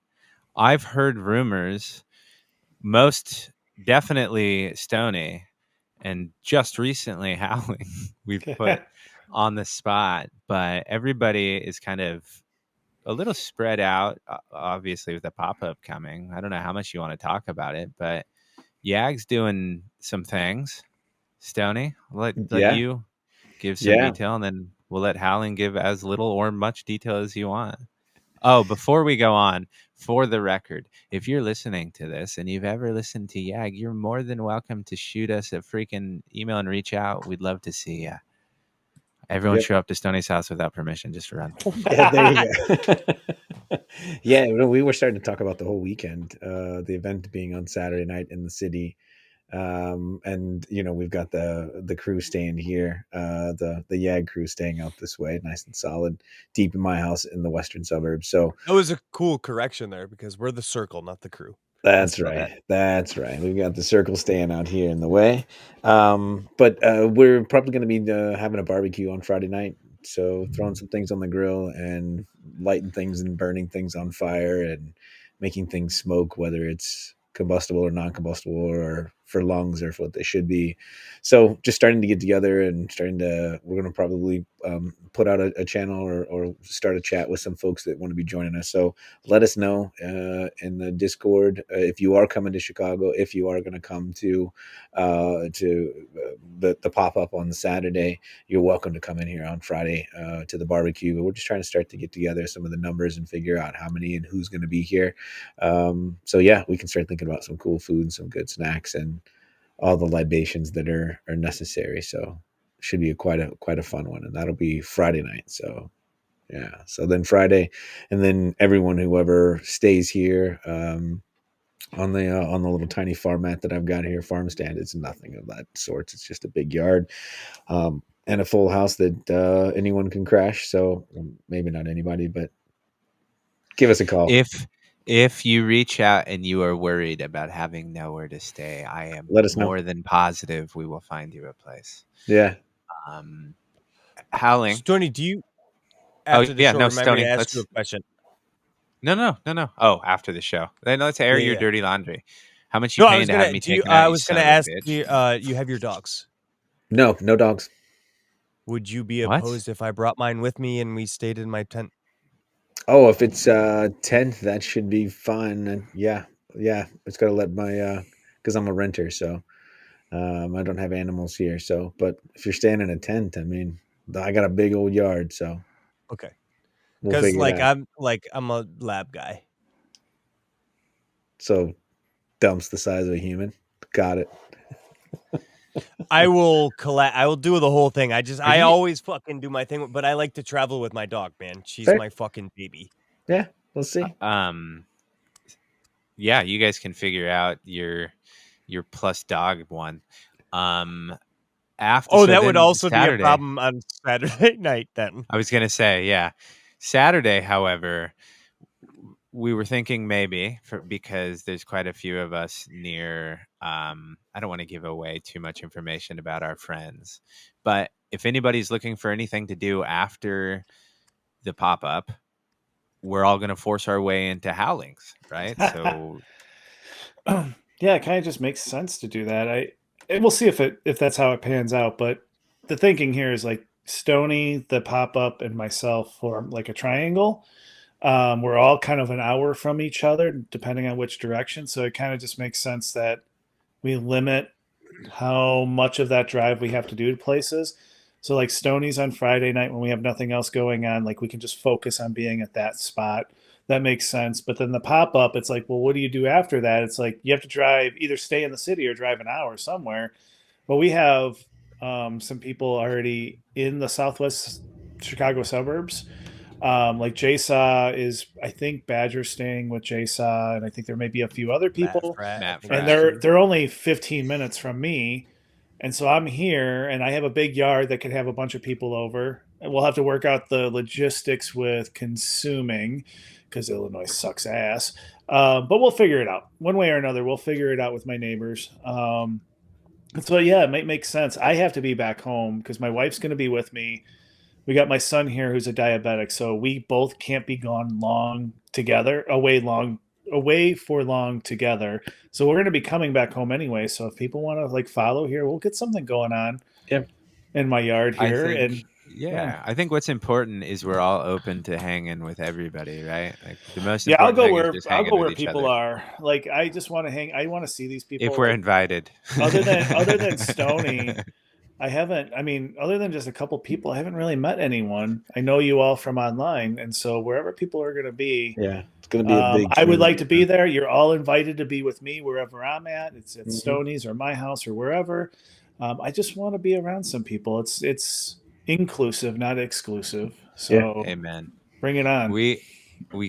I've heard rumors, most definitely Stony, and just recently Howling, we've put on the spot, but everybody is kind of a little spread out, obviously, with the pop-up coming. I don't know how much you want to talk about it, but Yag's doing some things. Stony, let you give some detail, and then we'll let Howling give as little or much detail as you want. Oh, before we go on, for the record, if you're listening to this and you've ever listened to Yag, you're more than welcome to shoot us a freaking email and reach out. We'd love to see you. Everyone show up to Stoney's house without permission just to run. Yeah, there you go. Yeah, we were starting to talk about the whole weekend, the event being on Saturday night in the city. And we've got the crew staying here, the Yag crew staying out this way, nice and solid, deep in my house in the western suburbs. So that was a cool correction there because we're the circle, not the crew. That's right. That's right. We've got the circle staying out here in the way. But we're probably going to be having a barbecue on Friday night. So throwing some things on the grill and lighting things and burning things on fire and making things smoke, whether it's combustible or non-combustible or for lungs or for what they should be. So just starting to get together and we're going to probably put out a channel or start a chat with some folks that want to be joining us. So let us know in the Discord if you are coming to Chicago, if you are going to come to the pop-up on Saturday, you're welcome to come in here on Friday to the barbecue. But we're just trying to start to get together some of the numbers and figure out how many and who's going to be here. So yeah, we can start thinking about some cool food and some good snacks. And I don't know, all the libations that are necessary. So should be quite a fun one, and that'll be Friday night. So yeah, so then Friday, and then everyone whoever stays here on the little tiny farmette that I've got here, farm stand, it's nothing of that sort. It's just a big yard and a full house that anyone can crash. So maybe not anybody, but give us a call. If you reach out and you are worried about having nowhere to stay, I am Let us know. more than positive we will find you a place. Yeah. Howling. Stony, do you after the show remember Stony, to ask you a question? No. Oh, after the show. Then let's air your dirty laundry. How much you paying to have me taken out? I was going to ask you, you have your dogs? No dogs. Would you be opposed if I brought mine with me and we stayed in my tent? Oh, if it's tent, that should be fun. And yeah. It's got to let my because I'm a renter, so I don't have animals here. So, but if you're staying in a tent, I mean, I got a big old yard, so okay. Because I'm a lab guy. So, dumps the size of a human. Got it. I will do the whole thing. I always fucking do my thing, but I like to travel with my dog, man. She's my fucking baby. Yeah, we'll see. Yeah, you guys can figure out your plus dog one. That would also Saturday, be a problem on Saturday night then. I was going to say, yeah. Saturday, however, we were thinking maybe because there's quite a few of us near. I don't want to give away too much information about our friends, but if anybody's looking for anything to do after the pop-up, we're all going to force our way into Howlings, right? So, yeah, it kind of just makes sense to do that. And we'll see if that's how it pans out. But the thinking here is like Stony, the pop-up, and myself form like a triangle. We're all kind of an hour from each other, depending on which direction. So it kind of just makes sense that we limit how much of that drive we have to do to places. So like Stony's on Friday night when we have nothing else going on, like we can just focus on being at that spot. That makes sense. But then the pop-up, it's like, well, what do you do after that? It's like you have to drive, either stay in the city or drive an hour somewhere. But we have some people already in the Southwest Chicago suburbs. Like J-Saw is, I think Badger's staying with J-Saw, and I think there may be a few other people. Matt and they're only 15 minutes from me. And so I'm here, and I have a big yard that could have a bunch of people over. And we'll have to work out the logistics with consuming, because Illinois sucks ass. But we'll figure it out. One way or another, we'll figure it out with my neighbors. So, yeah, it might make sense. I have to be back home because my wife's going to be with me. We got my son here who's a diabetic, so we both can't be gone long together, away for long together. So we're going to be coming back home anyway. So if people want to like follow here, we'll get something going on in my yard here. I think what's important is we're all open to hanging with everybody, right? Like the most I'll go important where people are. Like I just want to hang. I want to see these people if we're invited. Other than Stony. I haven't, other than just a couple people, I haven't really met anyone. I know you all from online. And so wherever people are going to be, it's going to be a big I would like to be there. You're all invited to be with me wherever I'm at. It's at Stoney's or my house or wherever. I just want to be around some people. It's inclusive, not exclusive. So amen. Bring it on. We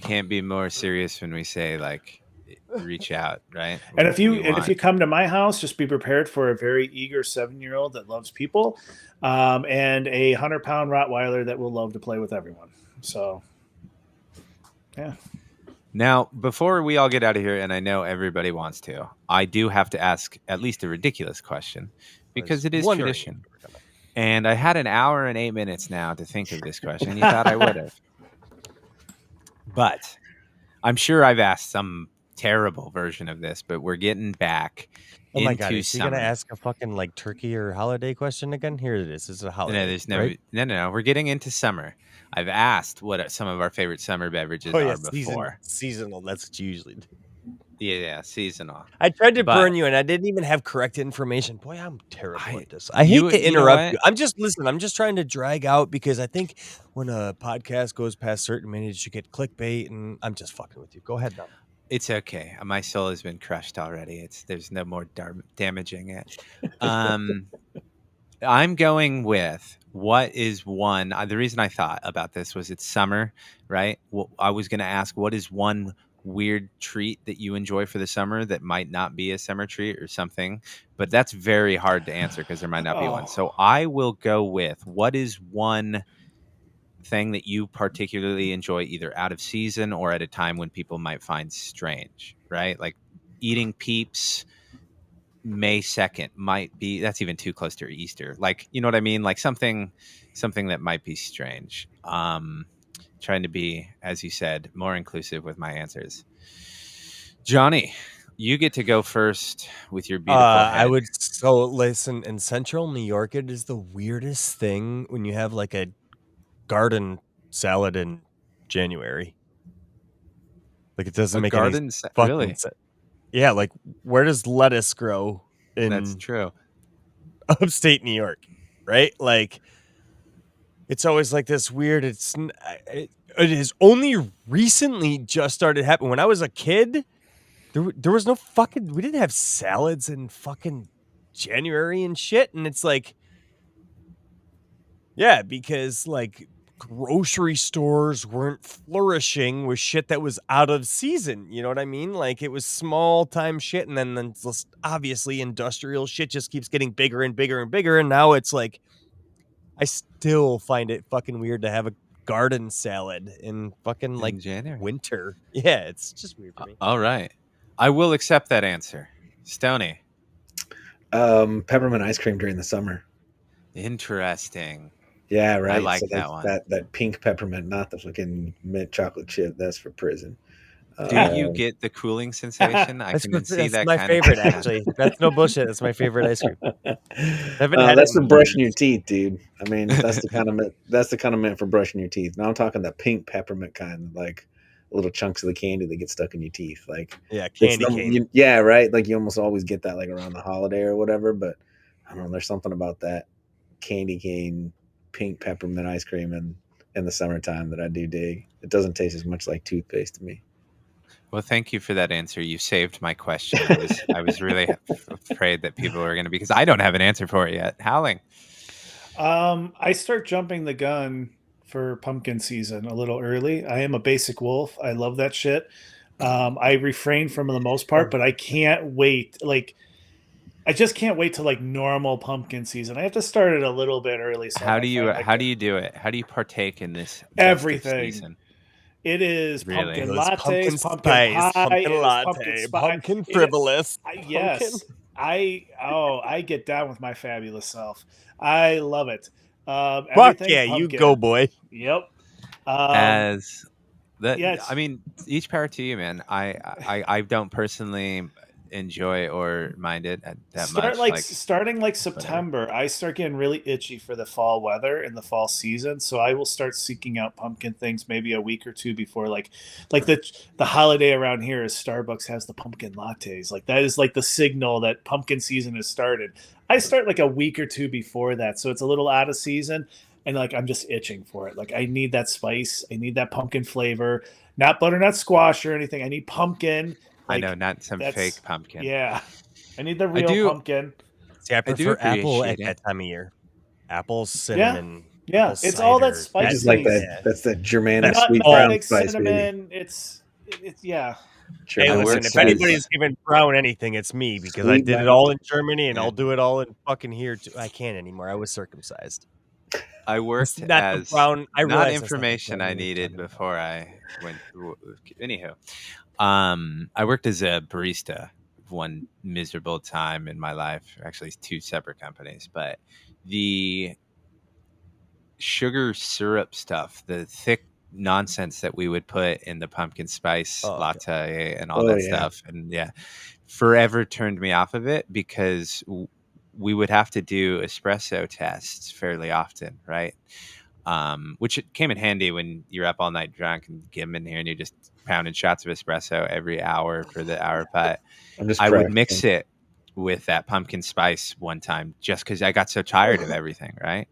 can't be more serious when we say like, reach out, right? And if you come to my house, just be prepared for a very eager 7-year-old that loves people, and a 100-pound Rottweiler that will love to play with everyone. So, yeah. Now, before we all get out of here, and I know everybody wants to, I do have to ask at least a ridiculous question because it is tradition. And I had an hour and 8 minutes now to think of this question. You thought I would have, but I'm sure I've asked some terrible version of this, but we're getting back into my God, is summer. He gonna ask a fucking like turkey or holiday question again? Here it is. This is a holiday. No, there's no, right? no. We're getting into summer. I've asked what some of our favorite summer beverages are before. Seasonal. That's what you usually do. Yeah, seasonal. I tried to burn you, and I didn't even have correct information. Boy, I'm terrible at this. I hate to interrupt you. I'm just trying to drag out because I think when a podcast goes past certain minutes, you get clickbait, and I'm just fucking with you. Go ahead now. It's okay. My soul has been crushed already. There's no more damaging it. Um, I'm going with what is one. The reason I thought about this was it's summer, right? Well, I was going to ask what is one weird treat that you enjoy for the summer that might not be a summer treat or something, but that's very hard to answer because there might not be one. So I will go with what is one thing that you particularly enjoy either out of season or at a time when people might find strange, right? Like eating Peeps May 2nd might be, that's even too close to Easter. Like, you know what I mean? Like something that might be strange. Trying to be, as you said, more inclusive with my answers. Johnny, you get to go first with your beautiful head. I would listen, in central New York, it is the weirdest thing when you have like a garden salad in January. Like it doesn't make any fucking really sense. Yeah, like where does lettuce grow in That's true. upstate New York, right? Like it's always like this weird. It has only recently just started happening. When I was a kid, there was no fucking. We didn't have salads in fucking January and shit. And it's like, yeah, because like grocery stores weren't flourishing with shit that was out of season. You know what I mean? Like it was small time shit, and then obviously industrial shit just keeps getting bigger and bigger and bigger. And now it's like, I still find it fucking weird to have a garden salad in fucking like January. Winter. Yeah, it's just weird for me. All right. I will accept that answer. Stony. Peppermint ice cream during the summer. Interesting. Yeah, right. I like so that one. That pink peppermint, not the fucking mint chocolate chip. That's for prison. Do you get the cooling sensation? I can see that. That's my favorite, actually. That's no bullshit. That's my favorite ice cream. That's for brushing your teeth, dude. I mean, that's the kind of mint for brushing your teeth. Now I'm talking the pink peppermint kind, like little chunks of the candy that get stuck in your teeth. Like candy cane. Yeah, right. Like you almost always get that like around the holiday or whatever. But I don't know. There's something about that candy cane pink peppermint ice cream in the summertime that I do dig. It doesn't taste as much like toothpaste to me. Well, thank you for that answer. You saved my question. I was really afraid that people were going to, because I don't have an answer for it yet. Howling. I start jumping the gun for pumpkin season a little early. I am a basic wolf. I love that shit. I refrain from the most part, but I can't wait. Like, I just can't wait to like normal pumpkin season. I have to start it a little bit early. So how do you do it? How do you partake in this everything? Season? It is pumpkin lattes, pumpkin pie, pumpkin latte, pumpkin frivolous. Yes, I get down with my fabulous self. I love it. Fuck yeah, pumpkin. You go, boy. Yep. As that, yes. I mean, each power to you, man. I don't personally enjoy or mind it that much. Starting like September, whatever. I start getting really itchy for the fall weather and the fall season, so I will start seeking out pumpkin things maybe a week or two before like the holiday around here is Starbucks has the pumpkin lattes. Like that is like the signal that pumpkin season has started. I start like a week or two before that, so it's a little out of season, and like I'm just itching for it. Like I need that spice, I need that pumpkin flavor, not butternut squash or anything. I need pumpkin. Like, I know, not some fake pumpkin. Yeah. I need the real pumpkin. See, I prefer apple at that time of year. Apple, cinnamon. Yeah. It's cider. All that spice. It's like that. Yeah. That's the Germanic sweet brown spice. Cinnamon. It's yeah. Hey, listen, if anybody's giving brown anything, it's me, because I did it all in Germany and I'll do it all in fucking here too. I can't anymore. I was circumcised. I worked as brown. Not information I needed before I went. Anywho. I worked as a barista one miserable time in my life, actually 2 separate companies, but the sugar syrup stuff, the thick nonsense that we would put in the pumpkin spice latte and all that stuff, and forever turned me off of it, because we would have to do espresso tests fairly often, right? Which came in handy when you're up all night drunk and get them in here and you're just pounding shots of espresso every hour for the hour putt. I would mix it with that pumpkin spice one time just because I got so tired of everything, right?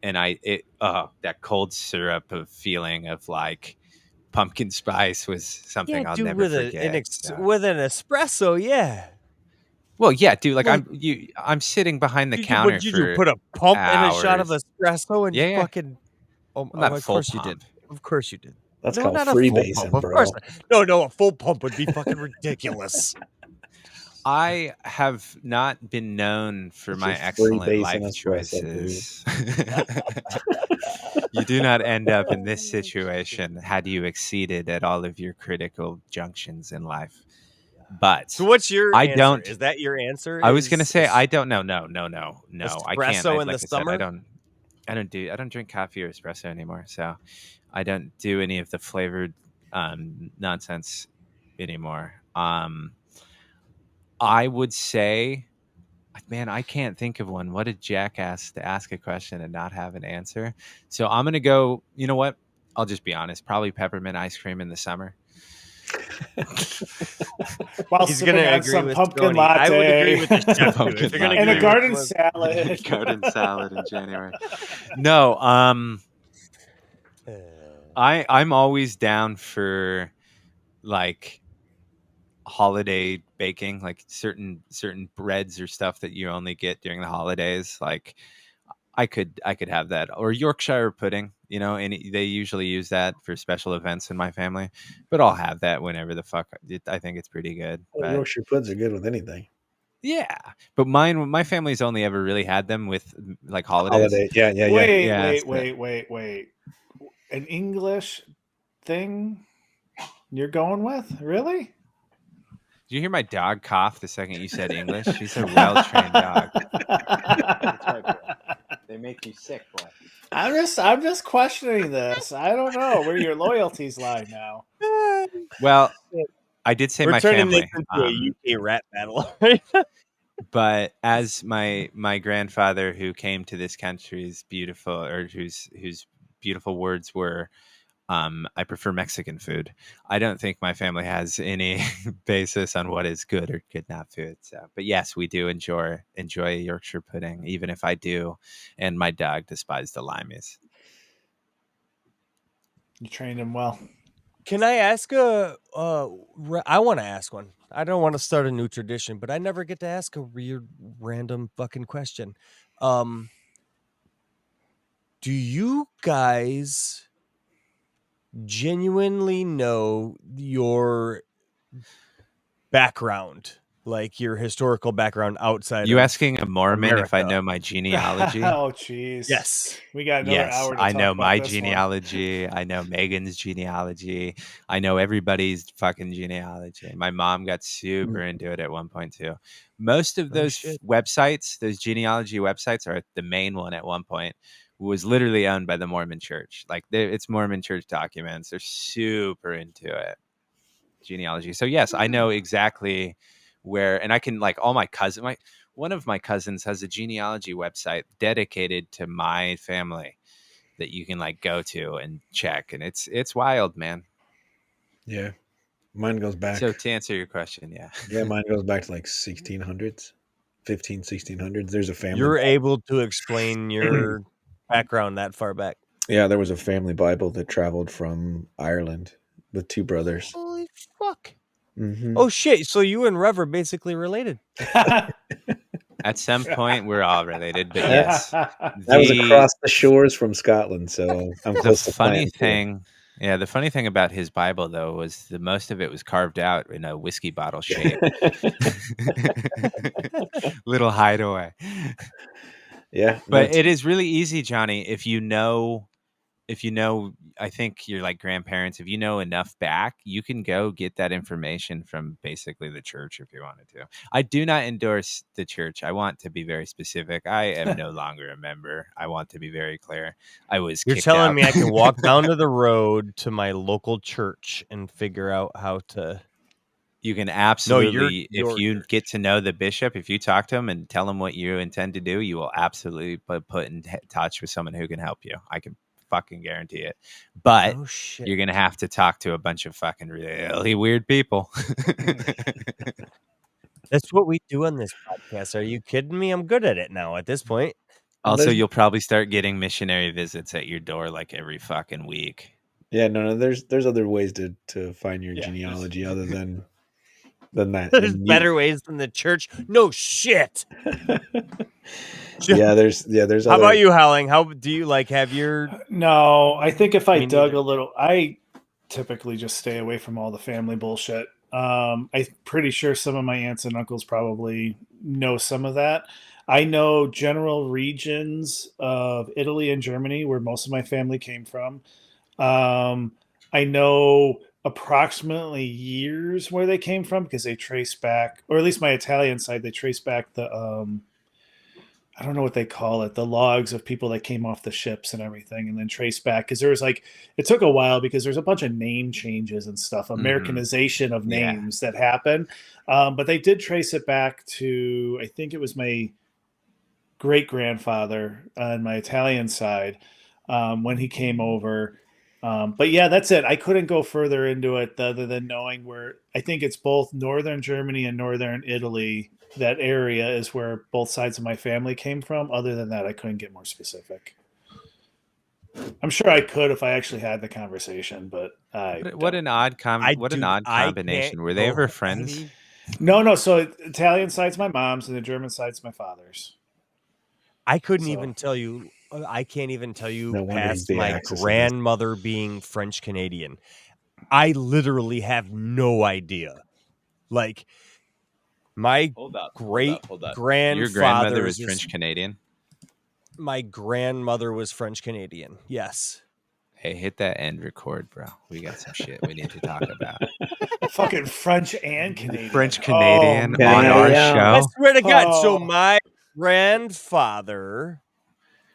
And that cold syrup of feeling of like pumpkin spice was something I'll never forget. With an espresso, yeah. Well, yeah, dude. Like I'm sitting behind the counter. Did you put a pump in a shot of espresso and fucking? Oh, well, of course you did. Of course you did. That's called freebasing, bro. Of course. No, a full pump would be fucking ridiculous. I have not been known for my excellent life choices. You do not end up in this situation had you exceeded at all of your critical junctions in life. But so what's your answer? Don't. Is that your answer? I was gonna say I don't know. No. I can't. Espresso in the summer? I don't drink coffee or espresso anymore. So I don't do any of the flavored nonsense anymore. I would say, man, I can't think of one. What a jackass to ask a question and not have an answer. So I'm going to go, you know what? I'll just be honest. Probably peppermint ice cream in the summer. While he's going to agree some with pumpkin Stony. Latte. I would agree with the chef and a garden salad. Garden salad in January. No, I'm always down for like holiday baking, like certain breads or stuff that you only get during the holidays. Like I could have that, or Yorkshire pudding, and they usually use that for special events in my family, but I'll have that whenever the fuck I think it's pretty good. Well, Yorkshire puddings are good with anything. Yeah, but my family's only ever really had them with like holidays. Yeah. Wait. An English thing you're going with? Really? Did you hear my dog cough the second you said English? She's a well-trained dog. They make you sick, boy. I'm just questioning this. I don't know where your loyalties lie now. Well, I did say my family. We're turning this into a UK rap battle. But as my grandfather, who came to this country's beautiful, or whose beautiful words were, I prefer Mexican food. I don't think my family has any basis on what is good or good not food. So, but yes, we do enjoy a Yorkshire pudding, even if I do, and my dog despises the limeys. You trained him well. Can I ask I want to ask one. I don't want to start a new tradition, but I never get to ask a weird, random fucking question. Do you guys genuinely know your background, like your historical background outside? You asking a Mormon America. If I know my genealogy? Oh, jeez. Yes. We got another hour to talk I know about my this genealogy. I know Megan's genealogy. I know everybody's fucking genealogy. My mom got super into it at one point too. Most of those websites, those genealogy websites, are the main one at one point was literally owned by the Mormon Church. Like it's Mormon Church documents. They're super into it. Genealogy. So yes, I know exactly where, and I can like all my cousins. One of my cousins has a genealogy website dedicated to my family that you can like go to and check, and it's wild, man. Yeah, mine goes back. So to answer your question, yeah, mine goes back to like 1600s, 1600s. There's a family. You're able to explain your background that far back. Yeah, there was a family Bible that traveled from Ireland with two brothers. Holy fuck. Mm-hmm. Oh shit, so you and Rev are basically related. At some point we're all related, but yes. That was across the shores from Scotland, so I'm close to the funny thing about his Bible though was the most of it was carved out in a whiskey bottle shape. Little hideaway. Yeah. But it is really easy, Johnny, if you know, I think you're like grandparents, if you know enough back, you can go get that information from basically the church if you wanted to. I do not endorse the church. I want to be very specific. I am no longer a member. I want to be very clear. You're telling me I can walk down to the road to my local church and figure out how to... You can absolutely, if you get to know the bishop, if you talk to him and tell him what you intend to do, you will absolutely put in touch with someone who can help you. I can fucking guarantee it. But you're going to have to talk to a bunch of fucking really weird people. That's what we do on this podcast. Are you kidding me? I'm good at it now at this point. Also, you'll probably start getting missionary visits at your door like every fucking week. Yeah, no, there's other ways to find your genealogy other than that. There's better ways than the church. No shit. There's How other... about you, Howling? How do you have your... No, I think if I Me dug neither. a little, I typically just stay away from all the family bullshit. I'm pretty sure some of my aunts and uncles probably know some of that. I know general regions of Italy and Germany where most of my family came from. I know approximately years where they came from because they trace back, or at least my Italian side, they trace back the I don't know what they call it, the logs of people that came off the ships and everything, and then trace back because there was it took a while because there's a bunch of name changes and stuff, Americanization of names that happen. But they did trace it back to, I think it was my great grandfather on my Italian side when he came over. But yeah, that's it. I couldn't go further into it other than knowing where I think it's both northern Germany and northern Italy. That area is where both sides of my family came from. Other than that, I couldn't get more specific. I'm sure I could if I actually had the conversation, but what an odd combination. Were they ever friends? No. So Italian side's my mom's, and the German side's my father's. I couldn't even tell you. I can't even tell you No wonder he's past the my axis of this. grandmother being French Canadian. I literally have no idea. Like my great grandfather. Your grandmother was French Canadian? My grandmother was French Canadian. Yes. Hey, hit that end record, bro. We got some shit we need to talk about. Fucking French and Canadian. French Canadian Oh, on our show. I swear to God. So my grandfather,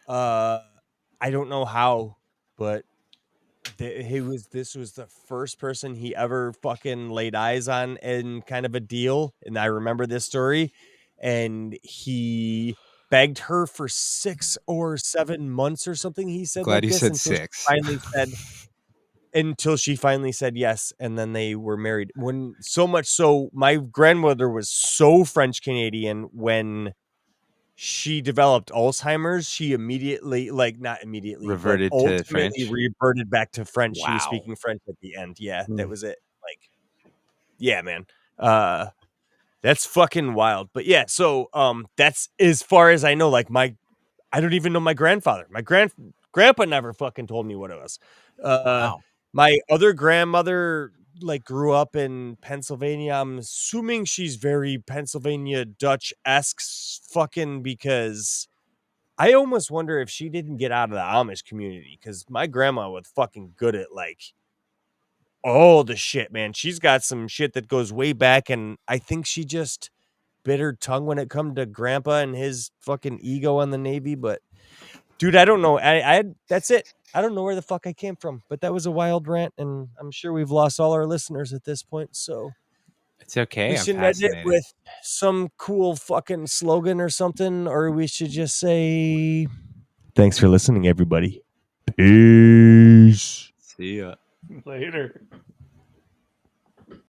I don't know how, but this was the first person he ever fucking laid eyes on in kind of a deal. And I remember this story, and he begged her for 6 or 7 months or something. He said, Glad like you this said until 6. until she finally said yes, and then they were married. When so much so, my grandmother was so French Canadian when she developed Alzheimer's, she immediately, not immediately, reverted but to ultimately French. reverted back to French. Wow. She was speaking French at the end. Yeah, that was it. Yeah, man. That's fucking wild. But yeah, so that's as far as I know. I don't even know my grandfather. My grandpa never fucking told me what it was. Wow. My other grandmother grew up in Pennsylvania. I'm assuming she's very Pennsylvania Dutch-esque fucking, because I almost wonder if she didn't get out of the Amish community, because my grandma was fucking good at all the shit, man. She's got some shit that goes way back, and I think she just bit her tongue when it come to grandpa and his fucking ego on the Navy. But dude, I don't know. I that's it. I don't know where the fuck I came from, but that was a wild rant, and I'm sure we've lost all our listeners at this point. So it's okay. We should end it with some cool fucking slogan or something, or we should just say, thanks for listening, everybody. Peace. See ya. Later.